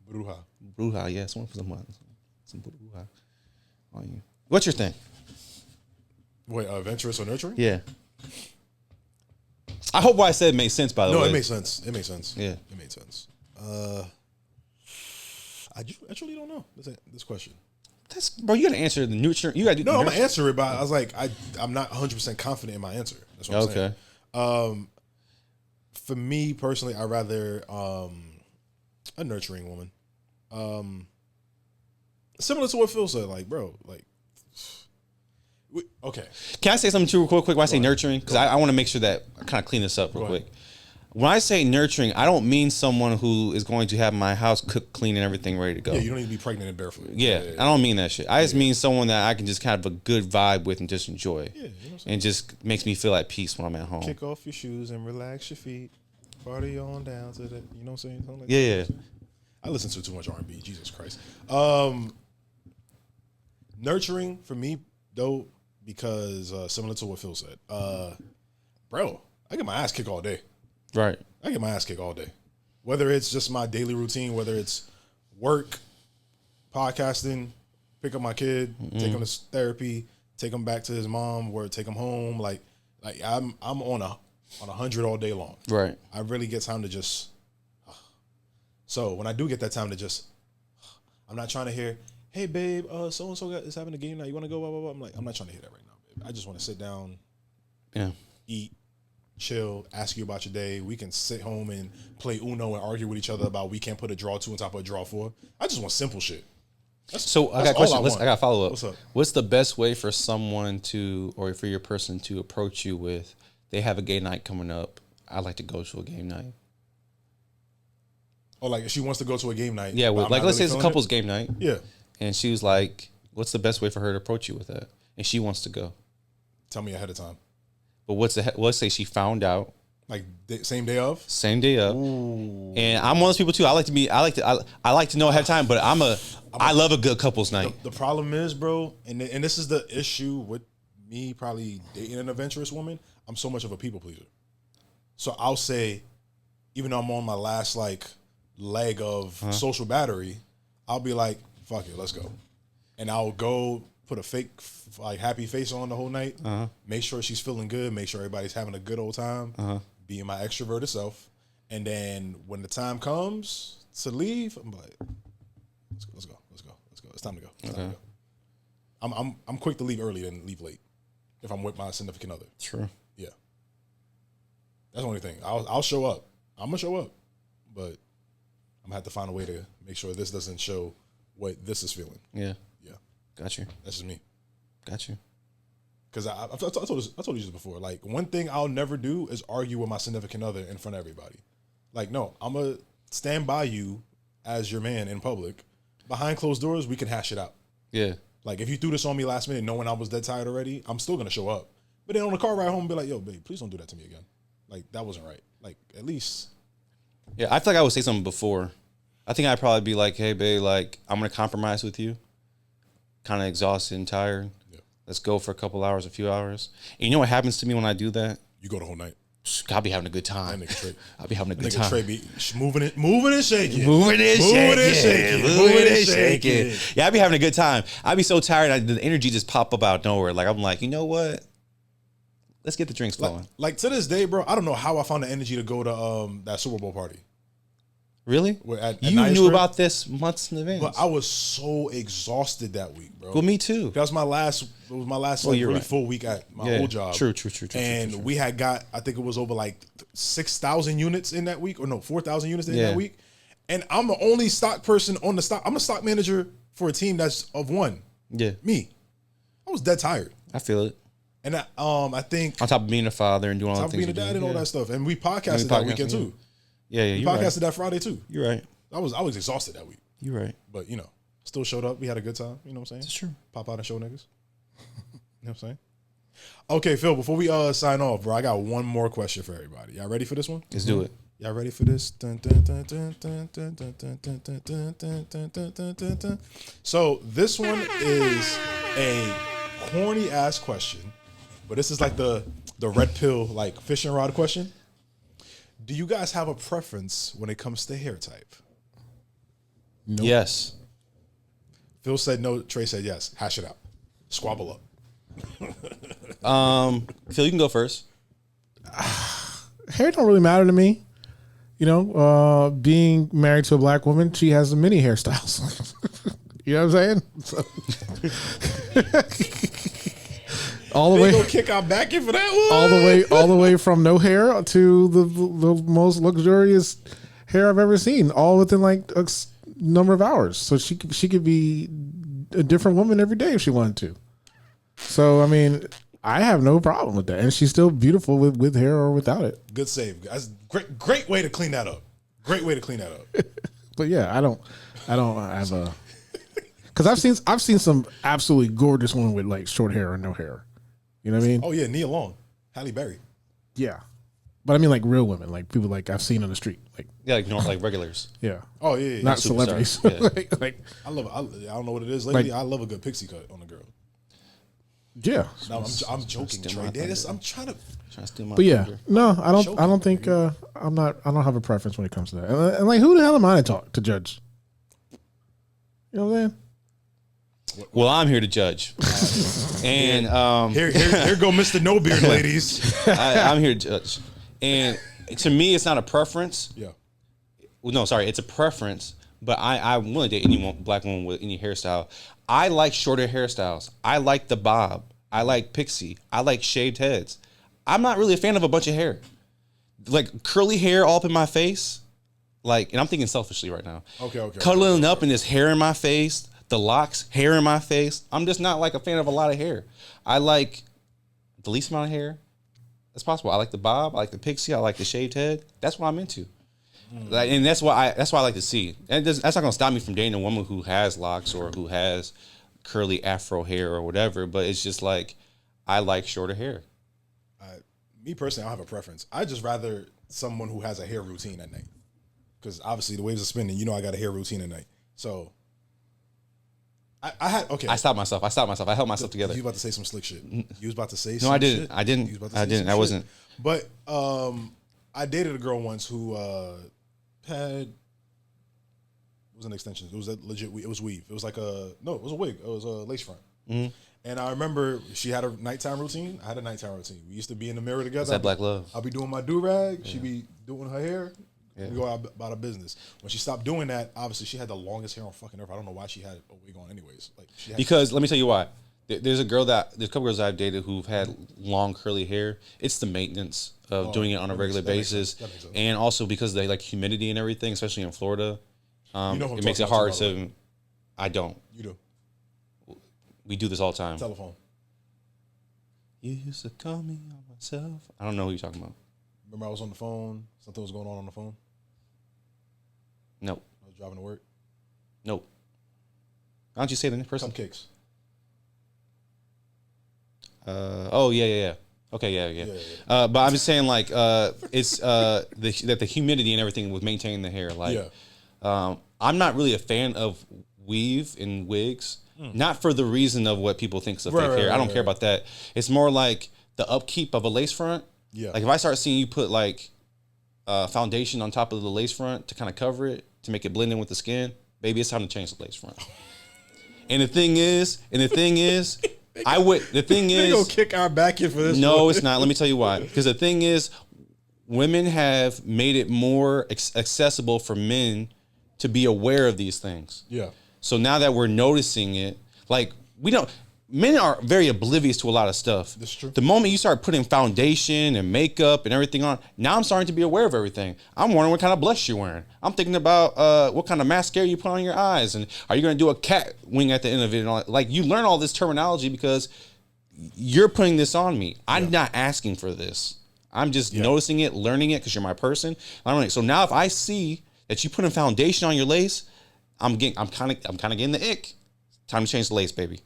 Speaker 2: Bruja, yeah. Someone put some bruja on you. What's your thing?
Speaker 1: Wait, adventurous or nurturing?
Speaker 2: Yeah. I hope what I said made sense, by the way.
Speaker 1: No, it makes sense. It makes sense.
Speaker 2: Yeah.
Speaker 1: It made sense. I actually don't know this question.
Speaker 2: Bro, you gotta answer the nurturing. You gotta do.
Speaker 1: No, I'm gonna answer it, but I was like, I'm not 100% confident in my answer. That's what I'm saying. For me personally, I'd rather a nurturing woman. Similar to what Phil said, like, bro, like, okay.
Speaker 2: Can I say something too real quick when I say nurturing? Because I want to make sure that I kind of clean this up real quick. When I say nurturing, I don't mean someone who is going to have my house cooked, clean, and everything ready to go.
Speaker 1: Yeah, you don't need to be pregnant and barefoot.
Speaker 2: Yeah, I don't mean that shit. I just mean someone that I can just kind of have a good vibe with and just enjoy. Yeah, you know what I'm saying? And just makes me feel at peace when I'm at home.
Speaker 1: Kick off your shoes and relax your feet. Party on down to the, you know what I'm saying? Something like
Speaker 2: yeah.
Speaker 1: that. I listen to too much R&B. Jesus Christ. Nurturing for me though, because similar to what Phil said, bro, I get my ass kicked all day.
Speaker 2: Right.
Speaker 1: I get my ass kicked all day. Whether it's just my daily routine, whether it's work, podcasting, pick up my kid, take him to therapy, take him back to his mom, or take him home. Like I'm on 100 all day long.
Speaker 2: Right.
Speaker 1: I really get time to just. So when I do get that time to just, I'm not trying to hear, hey babe, so and so is having a game night. You want to go? Blah, blah, blah. I'm like, I'm not trying to hear that right now, babe. I just want to sit down, eat, chill, ask you about your day. We can sit home and play Uno and argue with each other about we can't put a draw 2 on top of a draw 4. I just want simple shit.
Speaker 2: So I got a question. I got to follow up.
Speaker 1: What's up?
Speaker 2: What's the best way for someone to, or for your person to approach you with, they have a gay night coming up, I'd like to go to a game night?
Speaker 1: Oh, like if she wants to go to a game night.
Speaker 2: Yeah, well, like let's say it's a couple's game night.
Speaker 1: Yeah.
Speaker 2: And she was like, what's the best way for her to approach you with that? And she wants to go.
Speaker 1: Tell me ahead of time.
Speaker 2: But let's say she found out.
Speaker 1: Like same day of?
Speaker 2: Same day of. Ooh. And I'm one of those people too. I like to know ahead of time, but I love a good couple's night.
Speaker 1: The problem is, bro, and this is the issue with me probably dating an adventurous woman. I'm so much of a people pleaser. So I'll say, even though I'm on my last like leg of social battery, I'll be like, fuck it, let's go. And I'll go put a fake like happy face on the whole night, make sure she's feeling good, make sure everybody's having a good old time, being my extroverted self. And then when the time comes to leave, I'm like, let's go. It's time to go. It's time to go. I'm quick to leave early than leave late if I'm with my significant other.
Speaker 2: True.
Speaker 1: Yeah. That's the only thing. I'll show up. I'm gonna show up, but I'm gonna have to find a way to make sure this doesn't show what this is feeling.
Speaker 2: Yeah.
Speaker 1: Yeah.
Speaker 2: Got you.
Speaker 1: That's just me.
Speaker 2: Got you.
Speaker 1: Because I told you this before. Like, one thing I'll never do is argue with my significant other in front of everybody. Like, no, I'm gonna stand by you as your man in public. Behind closed doors, we can hash it out.
Speaker 2: Yeah.
Speaker 1: Like, if you threw this on me last minute knowing I was dead tired already, I'm still gonna show up. But then on the car ride home, be like, yo, babe, please don't do that to me again. Like, that wasn't right. Like, at least.
Speaker 2: Yeah, I feel like I would say something before. I think I'd probably be like, hey, babe, like, I'm going to compromise with you. Kind of exhausted and tired. Yeah. Let's go for a few hours. And you know what happens to me when I do that?
Speaker 1: You go the whole night.
Speaker 2: I'll be having a good time.
Speaker 1: That nigga Trey.
Speaker 2: I'll be having a good time.
Speaker 1: Trey be moving and shaking.
Speaker 2: Moving and shaking. Yeah, I'll be having a good time. I'll be so tired. The energy just pop up out of nowhere. Like, I'm like, you know what? Let's get the drinks flowing.
Speaker 1: Like to this day, bro, I don't know how I found the energy to go to that Super Bowl party.
Speaker 2: Really?
Speaker 1: At
Speaker 2: you knew about this months in advance.
Speaker 1: But I was so exhausted that week, bro.
Speaker 2: Well, me too.
Speaker 1: That was my last. It was my last really full week at my old job.
Speaker 2: True.
Speaker 1: And we had got, I think it was over like 6,000 units in that week, or no, 4,000 units in that week. And I'm the only stock person on the stock. I'm a stock manager for a team that's of one.
Speaker 2: Yeah.
Speaker 1: Me. I was dead tired.
Speaker 2: I feel it.
Speaker 1: And I think
Speaker 2: on top of being a father and doing all the things,
Speaker 1: being a dad and all that stuff, and we podcasted that weekend too.
Speaker 2: Yeah,
Speaker 1: we podcasted that Friday too.
Speaker 2: You're right.
Speaker 1: I was exhausted that week.
Speaker 2: You're right.
Speaker 1: But still showed up. We had a good time. You know what I'm saying?
Speaker 2: It's true.
Speaker 1: Pop out and show niggas. You know what I'm saying? Okay, Phil. Before we sign off, bro, I got one more question for everybody. Y'all ready for this one?
Speaker 2: Let's do it.
Speaker 1: Y'all ready for this? So this one is a corny ass question, but this is like the red pill like fishing rod question. Do you guys have a preference when it comes to hair type?
Speaker 2: Nope. Yes.
Speaker 1: Phil said no. Trey said yes. Hash it out. Squabble up.
Speaker 2: Phil, you can go first.
Speaker 4: Hair don't really matter to me. Being married to a black woman, she has many hairstyles. You know what I'm saying? All the way,
Speaker 1: gonna kick our back in for that one.
Speaker 4: All the way from no hair to the most luxurious hair I've ever seen, all within like a number of hours. So she could be a different woman every day if she wanted to. So I mean, I have no problem with that, and she's still beautiful with hair or without it.
Speaker 1: Good save, guys. Great way to clean that up. Great way to clean that up.
Speaker 4: But yeah, I don't have a, because I've seen some absolutely gorgeous women with like short hair or no hair. You know what I mean?
Speaker 1: Oh yeah, Nia Long, Halle Berry.
Speaker 4: Yeah, but I mean like real women, like people like I've seen on the street, like
Speaker 2: like regulars.
Speaker 4: Yeah.
Speaker 1: Oh yeah,
Speaker 4: not celebrities.
Speaker 2: Yeah.
Speaker 1: like I don't know what it is lately. I love a good pixie cut on a girl.
Speaker 4: Yeah.
Speaker 1: No, I'm joking, Trey. I'm trying to
Speaker 2: steal my.
Speaker 4: But yeah,
Speaker 2: thunder.
Speaker 4: no, I don't think I don't have a preference when it comes to that. And like, who the hell am I to talk to judge? You know what I'm saying?
Speaker 2: Well, I'm here to judge, and
Speaker 1: here go Mr. No Beard, ladies.
Speaker 2: I'm here to judge, and to me, it's not a preference.
Speaker 1: Yeah.
Speaker 2: Well, no, sorry, it's a preference. But I'm willing to date any black woman with any hairstyle. I like shorter hairstyles. I like the bob. I like pixie. I like shaved heads. I'm not really a fan of a bunch of hair, like curly hair all up in my face. Like, and I'm thinking selfishly right now.
Speaker 1: Okay.
Speaker 2: Cuddling up and this hair in my face. the locks, hair in my face. I'm just not like a fan of a lot of hair. I like the least amount of hair as possible. I like the bob. I like the pixie. I like the shaved head. That's what I'm into. Like, and that's what I like to see. And that's not gonna stop me from dating a woman who has locks or who has curly afro hair or whatever. But it's just like I like shorter hair.
Speaker 1: Me personally, I don't have a preference. I just rather someone who has a hair routine at night. Because obviously the waves are spinning. You know I got a hair routine at night. So I had okay.
Speaker 2: I stopped myself. I held myself together.
Speaker 1: You was about to say some slick shit. You was about to say
Speaker 2: no,
Speaker 1: some
Speaker 2: I didn't.
Speaker 1: shit.
Speaker 2: I didn't.
Speaker 1: You was about to
Speaker 2: I
Speaker 1: say
Speaker 2: didn't.
Speaker 1: some
Speaker 2: I wasn't.
Speaker 1: shit. But I dated a girl once who had it was an extension. It was a legit. It was weave. It was like it was a wig. It was a lace front. Mm-hmm. And I remember she had a nighttime routine. I had a nighttime routine. We used to be in the mirror together.
Speaker 2: That's that black love.
Speaker 1: I'll be doing my do-rag. She'd be doing her hair. Yeah. We go about our business. When she stopped doing that, obviously she had the longest hair on fucking earth. I don't know why she had a wig on anyways. Like
Speaker 2: because let me tell you why. There's a couple girls I've dated who've had long curly hair. It's the maintenance of doing it on a regular basis. And also because they like humidity and everything, especially in Florida. It makes it hard to... I don't.
Speaker 1: You do.
Speaker 2: We do this all the time.
Speaker 1: Telephone.
Speaker 2: You used to call me on myself. I don't know who you're talking about.
Speaker 1: Remember I was on the phone? Something was going on the phone?
Speaker 2: Nope.
Speaker 1: I was driving to work?
Speaker 2: Nope. Why don't you say the person?
Speaker 1: Cupcakes.
Speaker 2: Yeah. Okay, yeah. But I'm just saying, like, it's that the humidity and everything with maintaining the hair. Like, I'm not really a fan of weave and wigs. Not for the reason of what people think is a fake hair. I don't care about that. It's more like the upkeep of a lace front. Yeah. Like if I start seeing you put like foundation on top of the lace front to kind of cover it, to make it blend in with the skin, baby, it's time to change the lace front. And the thing is, they
Speaker 1: gonna kick our back in for this.
Speaker 2: No, it's not. Let me tell you why. Because the thing is, women have made it more accessible for men to be aware of these things. Yeah. So now that we're noticing it, like men are very oblivious to a lot of stuff. That's true. The moment you start putting foundation and makeup and everything on, now I'm starting to be aware of everything. I'm wondering what kind of blush you're wearing. I'm thinking about what kind of mascara you put on your eyes, and are you going to do a cat wing at the end of it? And all, like you learn all this terminology because you're putting this on me. I'm not asking for this. I'm just noticing it, learning it because you're my person. So now if I see that you put a foundation on your lace, I'm kind of getting the ick. Time to change the lace, baby.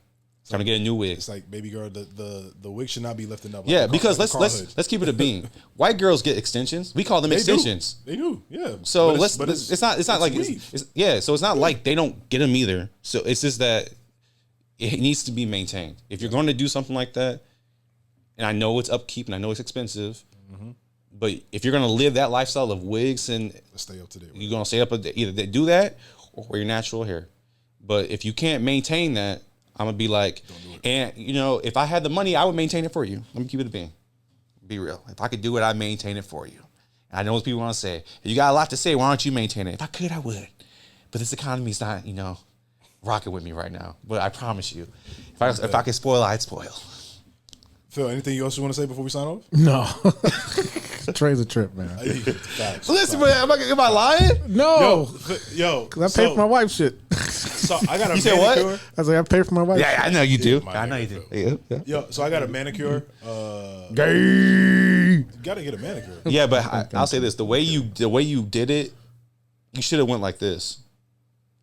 Speaker 2: Time to get a new wig.
Speaker 1: It's like, baby girl, the wig should not be lifting up.
Speaker 2: Yeah, because let's keep it a beam. White girls get extensions. We call them extensions.
Speaker 1: They do. Yeah.
Speaker 2: So it's not like so it's not like they don't get them either. So it's just that it needs to be maintained. If you're going to do something like that, and I know it's upkeep and I know it's expensive, but if you're going to live that lifestyle of wigs and
Speaker 1: let's stay up to date.
Speaker 2: You're going to stay up either do that or wear your natural hair. But if you can't maintain that, I'm going to be like, and if I had the money, I would maintain it for you. Let me keep it a beam. Be real. If I could do it, I'd maintain it for you. And I know what people want to say. If you got a lot to say, why don't you maintain it? If I could, I would. But this economy's not, rocking with me right now. But I promise you, if I could spoil, I'd spoil.
Speaker 1: Phil, anything you also want to say before we sign off?
Speaker 4: No. Tre's a trip, man.
Speaker 2: Listen, am I lying?
Speaker 4: No.
Speaker 1: Yo.
Speaker 4: Because I pay for my wife's shit.
Speaker 1: So I got a
Speaker 2: you said
Speaker 1: manicure.
Speaker 2: What?
Speaker 4: I was like, I pay for my wife's
Speaker 2: shit. Yeah, I know you do.
Speaker 1: I know you do. Yeah. Yo, so I got a manicure.
Speaker 4: Gay.
Speaker 1: You gotta get a manicure.
Speaker 2: Yeah, but I'll say this. The way you did it, you should have went like this.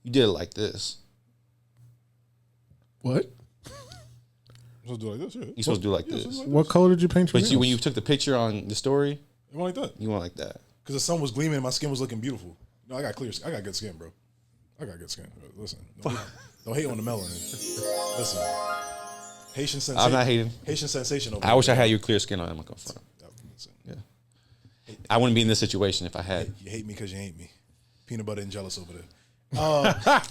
Speaker 2: You did it like this.
Speaker 4: What?
Speaker 1: Supposed to do like this, yeah.
Speaker 2: You're supposed to do like this.
Speaker 4: What color did you paint your nails?
Speaker 2: But when you took the picture on the story,
Speaker 1: it went like that.
Speaker 2: You went like that.
Speaker 1: Because the sun was gleaming and my skin was looking beautiful. No, I got good skin, bro. I got good skin. Listen, don't hate on the melanin. Listen, Haitian sensation.
Speaker 2: I'm not hating.
Speaker 1: Haitian sensation over
Speaker 2: I wish I had your clear skin on my front. Yeah. I wouldn't be in this situation if I had.
Speaker 1: You hate me because you hate me. Peanut butter and jealous over there.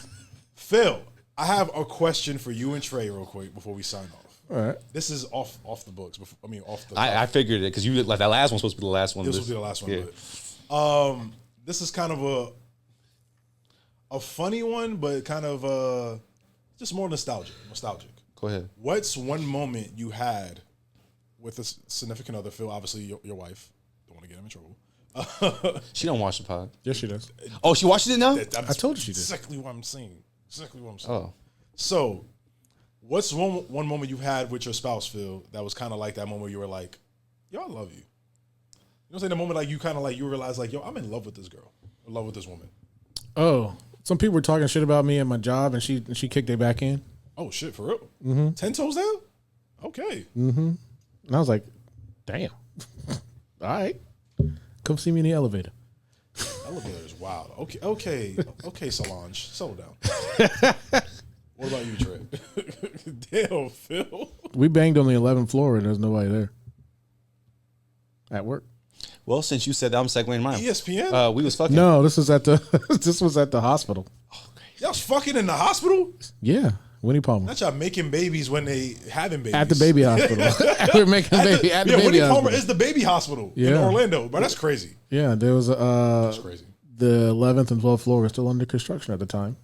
Speaker 1: Phil, I have a question for you and Tre real quick before we sign off.
Speaker 4: All right.
Speaker 1: This is off the books. Off the.
Speaker 2: I figured it because you like that last one's supposed to be the last one.
Speaker 1: This will be the last one. Yeah. But, this is kind of a funny one, but kind of just more nostalgic.
Speaker 2: Go ahead.
Speaker 1: What's one moment you had with a significant other, Phil? Obviously, your wife. Don't want to get him in trouble.
Speaker 2: She don't watch the pod.
Speaker 4: Yes, she does.
Speaker 2: Oh, she watches it now?
Speaker 4: I told you she did.
Speaker 1: Exactly what I'm saying.
Speaker 2: Oh.
Speaker 1: So, what's one moment you've had with your spouse, Phil, that was kind of like that moment where you were like, yo, I love you. You know what I'm saying? The moment like you kind of like, you realize like, yo, I'm in love with this girl. In love with this woman.
Speaker 4: Oh, some people were talking shit about me at my job, and she kicked it back in.
Speaker 1: Oh, shit, for real? Mm-hmm. 10 toes down? Okay.
Speaker 4: Mm-hmm. And I was like, damn. All right. Come see me in the elevator.
Speaker 1: Elevator is wild. Okay, Solange. Settle down. What about you, Trey? Damn, Phil.
Speaker 4: We banged on the 11th floor, and there's nobody there. At work.
Speaker 2: Well, since you said that, I'm segueing mine.
Speaker 1: ESPN?
Speaker 2: We was fucking.
Speaker 4: No, this was at the hospital.
Speaker 1: Y'all was fucking in the hospital?
Speaker 4: Yeah, Winnie Palmer.
Speaker 1: Not y'all making babies when they having babies.
Speaker 4: At the baby hospital. We're making baby at the baby
Speaker 1: Winnie
Speaker 4: hospital.
Speaker 1: Palmer is the baby hospital in Orlando, but that's crazy.
Speaker 4: Yeah, there was
Speaker 1: that's crazy.
Speaker 4: The 11th and 12th floor were still under construction at the time.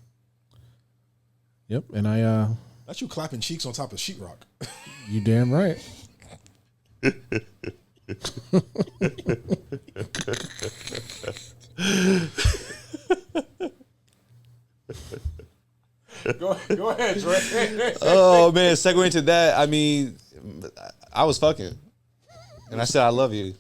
Speaker 4: Yep, and I
Speaker 1: That's you clapping cheeks on top of sheetrock.
Speaker 4: You damn right.
Speaker 1: Go ahead, Dre.
Speaker 2: Oh man, segue into that. I mean, I was fucking, and I said I love you.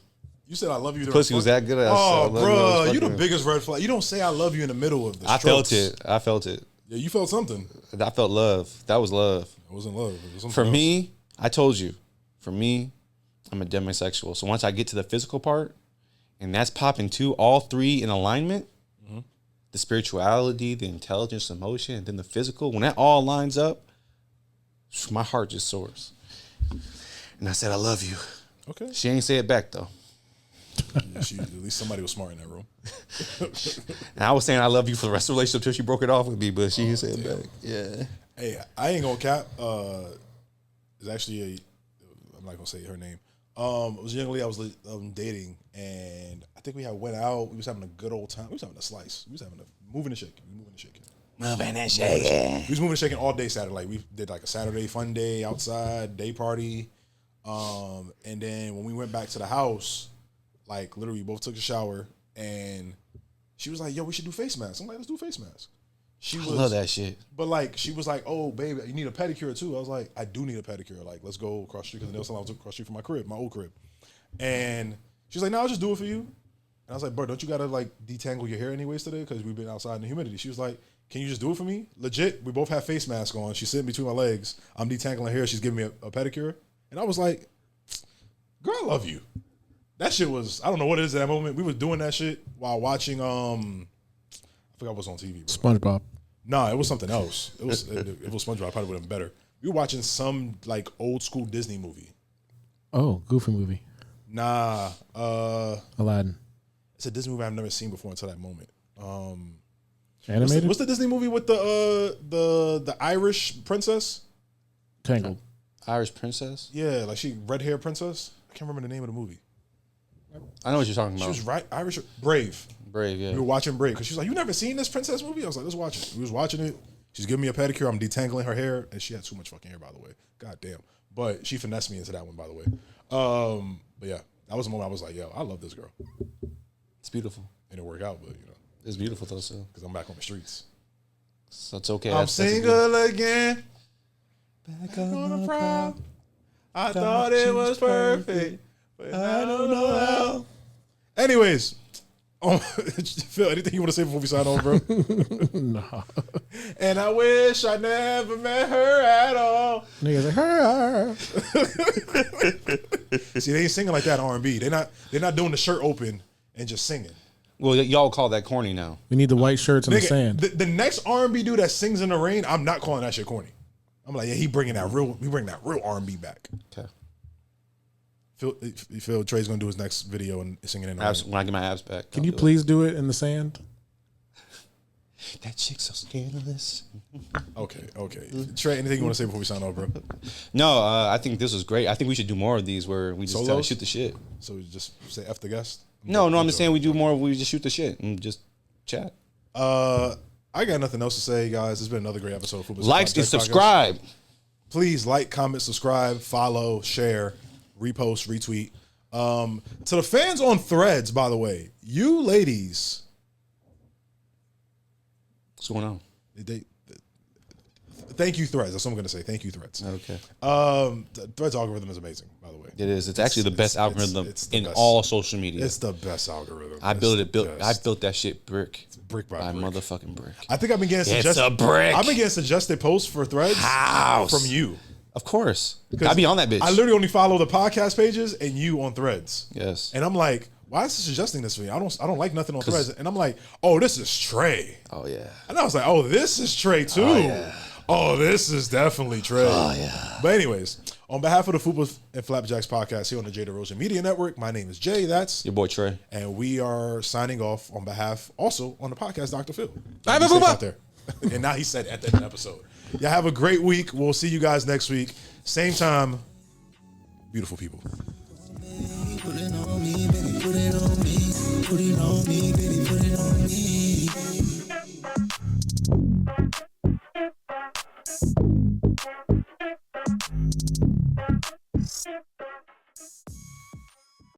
Speaker 1: You said I love you.
Speaker 2: Pussy was that good.
Speaker 1: Oh, bro, you the biggest red flag. You don't say I love you in the middle of the strokes.
Speaker 2: I felt it.
Speaker 1: Yeah, you felt something.
Speaker 2: I felt love. That was love.
Speaker 1: It wasn't love. It was
Speaker 2: for me, I told you. For me, I'm a demisexual. So once I get to the physical part, and that's popping too, all three in alignment, the spirituality, the intelligence, emotion, and then the physical, when that all lines up, my heart just soars. And I said, I love you.
Speaker 1: Okay.
Speaker 2: She ain't say it back, though.
Speaker 1: Yeah, at least somebody was smart in that room.
Speaker 2: And I was saying I love you for the rest of the relationship until she broke it off with me, but she didn't say it back. Yeah.
Speaker 1: Hey, I ain't gonna cap. It's actually I'm not gonna say her name. It was a young lady I was dating, and I think we went out. We was having a good old time. We was having a slice. We was having a moving and shaking. We was moving and shaking all day Saturday. Like we did like a Saturday fun day outside, day party. And then when we went back to the house, like literally we both took a shower, and she was like, yo, we should do face masks. I'm like, let's do face masks. I
Speaker 2: love that shit.
Speaker 1: But like, she was like, oh, baby, you need a pedicure too. I was like, I do need a pedicure. Like, let's go across the street, because the nail salon was across the street from my crib, my old crib. And she was like, no, I'll just do it for you. And I was like, bro, don't you gotta like detangle your hair anyways today? Because we've been outside in the humidity. She was like, can you just do it for me? Legit, we both have face masks on. She's sitting between my legs. I'm detangling her hair. She's giving me a pedicure. And I was like, girl, I love you. That shit was, I don't know what it is at that moment. We were doing that shit while watching, I forgot what was on TV, bro.
Speaker 4: SpongeBob.
Speaker 1: No, it was something else. It was SpongeBob. I probably would have been better. We were watching some like old school Disney movie.
Speaker 4: Oh, Goofy movie.
Speaker 1: Nah.
Speaker 4: Aladdin.
Speaker 1: It's a Disney movie I've never seen before until that moment.
Speaker 4: Animated?
Speaker 1: What's the Disney movie with the Irish princess?
Speaker 4: Tangled.
Speaker 2: Irish princess?
Speaker 1: Yeah, like she red hair princess. I can't remember the name of the movie.
Speaker 2: I know what you're talking about.
Speaker 1: She was right Irish. Brave.
Speaker 2: Brave, yeah.
Speaker 1: We were watching Brave because she was like, you never seen this princess movie? I was like, let's watch it. We was watching it. She's giving me a pedicure. I'm detangling her hair, and she had too much fucking hair, by the way. God damn. But she finessed me into that one, by the way. But yeah, that was the moment I was like, yo, I love this girl.
Speaker 2: It's beautiful.
Speaker 1: It didn't work out, but you know.
Speaker 2: It's beautiful though, so.
Speaker 1: Because I'm back on the streets.
Speaker 2: So it's okay.
Speaker 1: I'm single again. Back on the prowl. I thought it was perfect, but I don't know how. Anyways, Phil, anything you want to say before we sign on, bro?
Speaker 4: No.
Speaker 1: And I wish I never met her at all.
Speaker 4: Niggas like her.
Speaker 1: See, they ain't singing like that in R&B. They're not doing the shirt open and just singing.
Speaker 2: Well, y'all call that corny now.
Speaker 4: We need the white shirts in the sand.
Speaker 1: The next R&B dude that sings in the rain, I'm not calling that shit corny. I'm like, yeah, he bringing that real R&B back.
Speaker 2: Okay.
Speaker 1: Phil Trey's gonna do his next video and singing in the rain.
Speaker 2: When I get my abs back.
Speaker 4: Can you please do it in the sand?
Speaker 2: That chick's so scandalous.
Speaker 1: Okay. Trey, anything you want to say before we sign off, bro?
Speaker 2: No, I think this was great. I think we should do more of these where we just shoot the shit.
Speaker 1: So we just say F the guest?
Speaker 2: No, I'm just saying we do more. We just shoot the shit and just chat.
Speaker 1: I got nothing else to say, guys. It's been another great episode of Fupas
Speaker 2: Like and subscribe.
Speaker 1: Please like, comment, subscribe, follow, share, repost, retweet. To the fans on Threads, by the way, you ladies.
Speaker 2: What's going on?
Speaker 1: Thank you, Threads. That's what I'm going to say. Thank you, Threads.
Speaker 2: Okay.
Speaker 1: The Threads algorithm is amazing, by the way.
Speaker 2: It is. It's actually the best algorithm in
Speaker 1: best.
Speaker 2: all social media.
Speaker 1: It's the best algorithm.
Speaker 2: I built that shit brick
Speaker 1: by brick.
Speaker 2: motherfucking brick.
Speaker 1: I think I've been getting
Speaker 2: It's a brick.
Speaker 1: I've been getting suggested posts for Threads from you.
Speaker 2: Of course. I be on that bitch.
Speaker 1: I literally only follow the podcast pages and you on Threads.
Speaker 2: Yes.
Speaker 1: And I'm like, why is it suggesting this for me? I don't like nothing on Threads. And I'm like, oh, this is Trey.
Speaker 2: Oh yeah.
Speaker 1: And I was like, oh, this is Trey too. Oh, yeah. Oh, this is definitely Trey.
Speaker 2: Oh yeah.
Speaker 1: But anyways, on behalf of the Fupas and Flapjacks Podcast here on the Jay Derosier Media Network, my name is Jay. That's
Speaker 2: your boy Trey.
Speaker 1: And we are signing off on behalf, also on the podcast, Dr. Phil.
Speaker 2: I'm out
Speaker 1: there. And now he said at the end of the episode. Y'all have a great week. We'll see you guys next week. Same time. Beautiful people.
Speaker 3: Put it on me, baby, put it on me. Put it on me, baby, put it on me.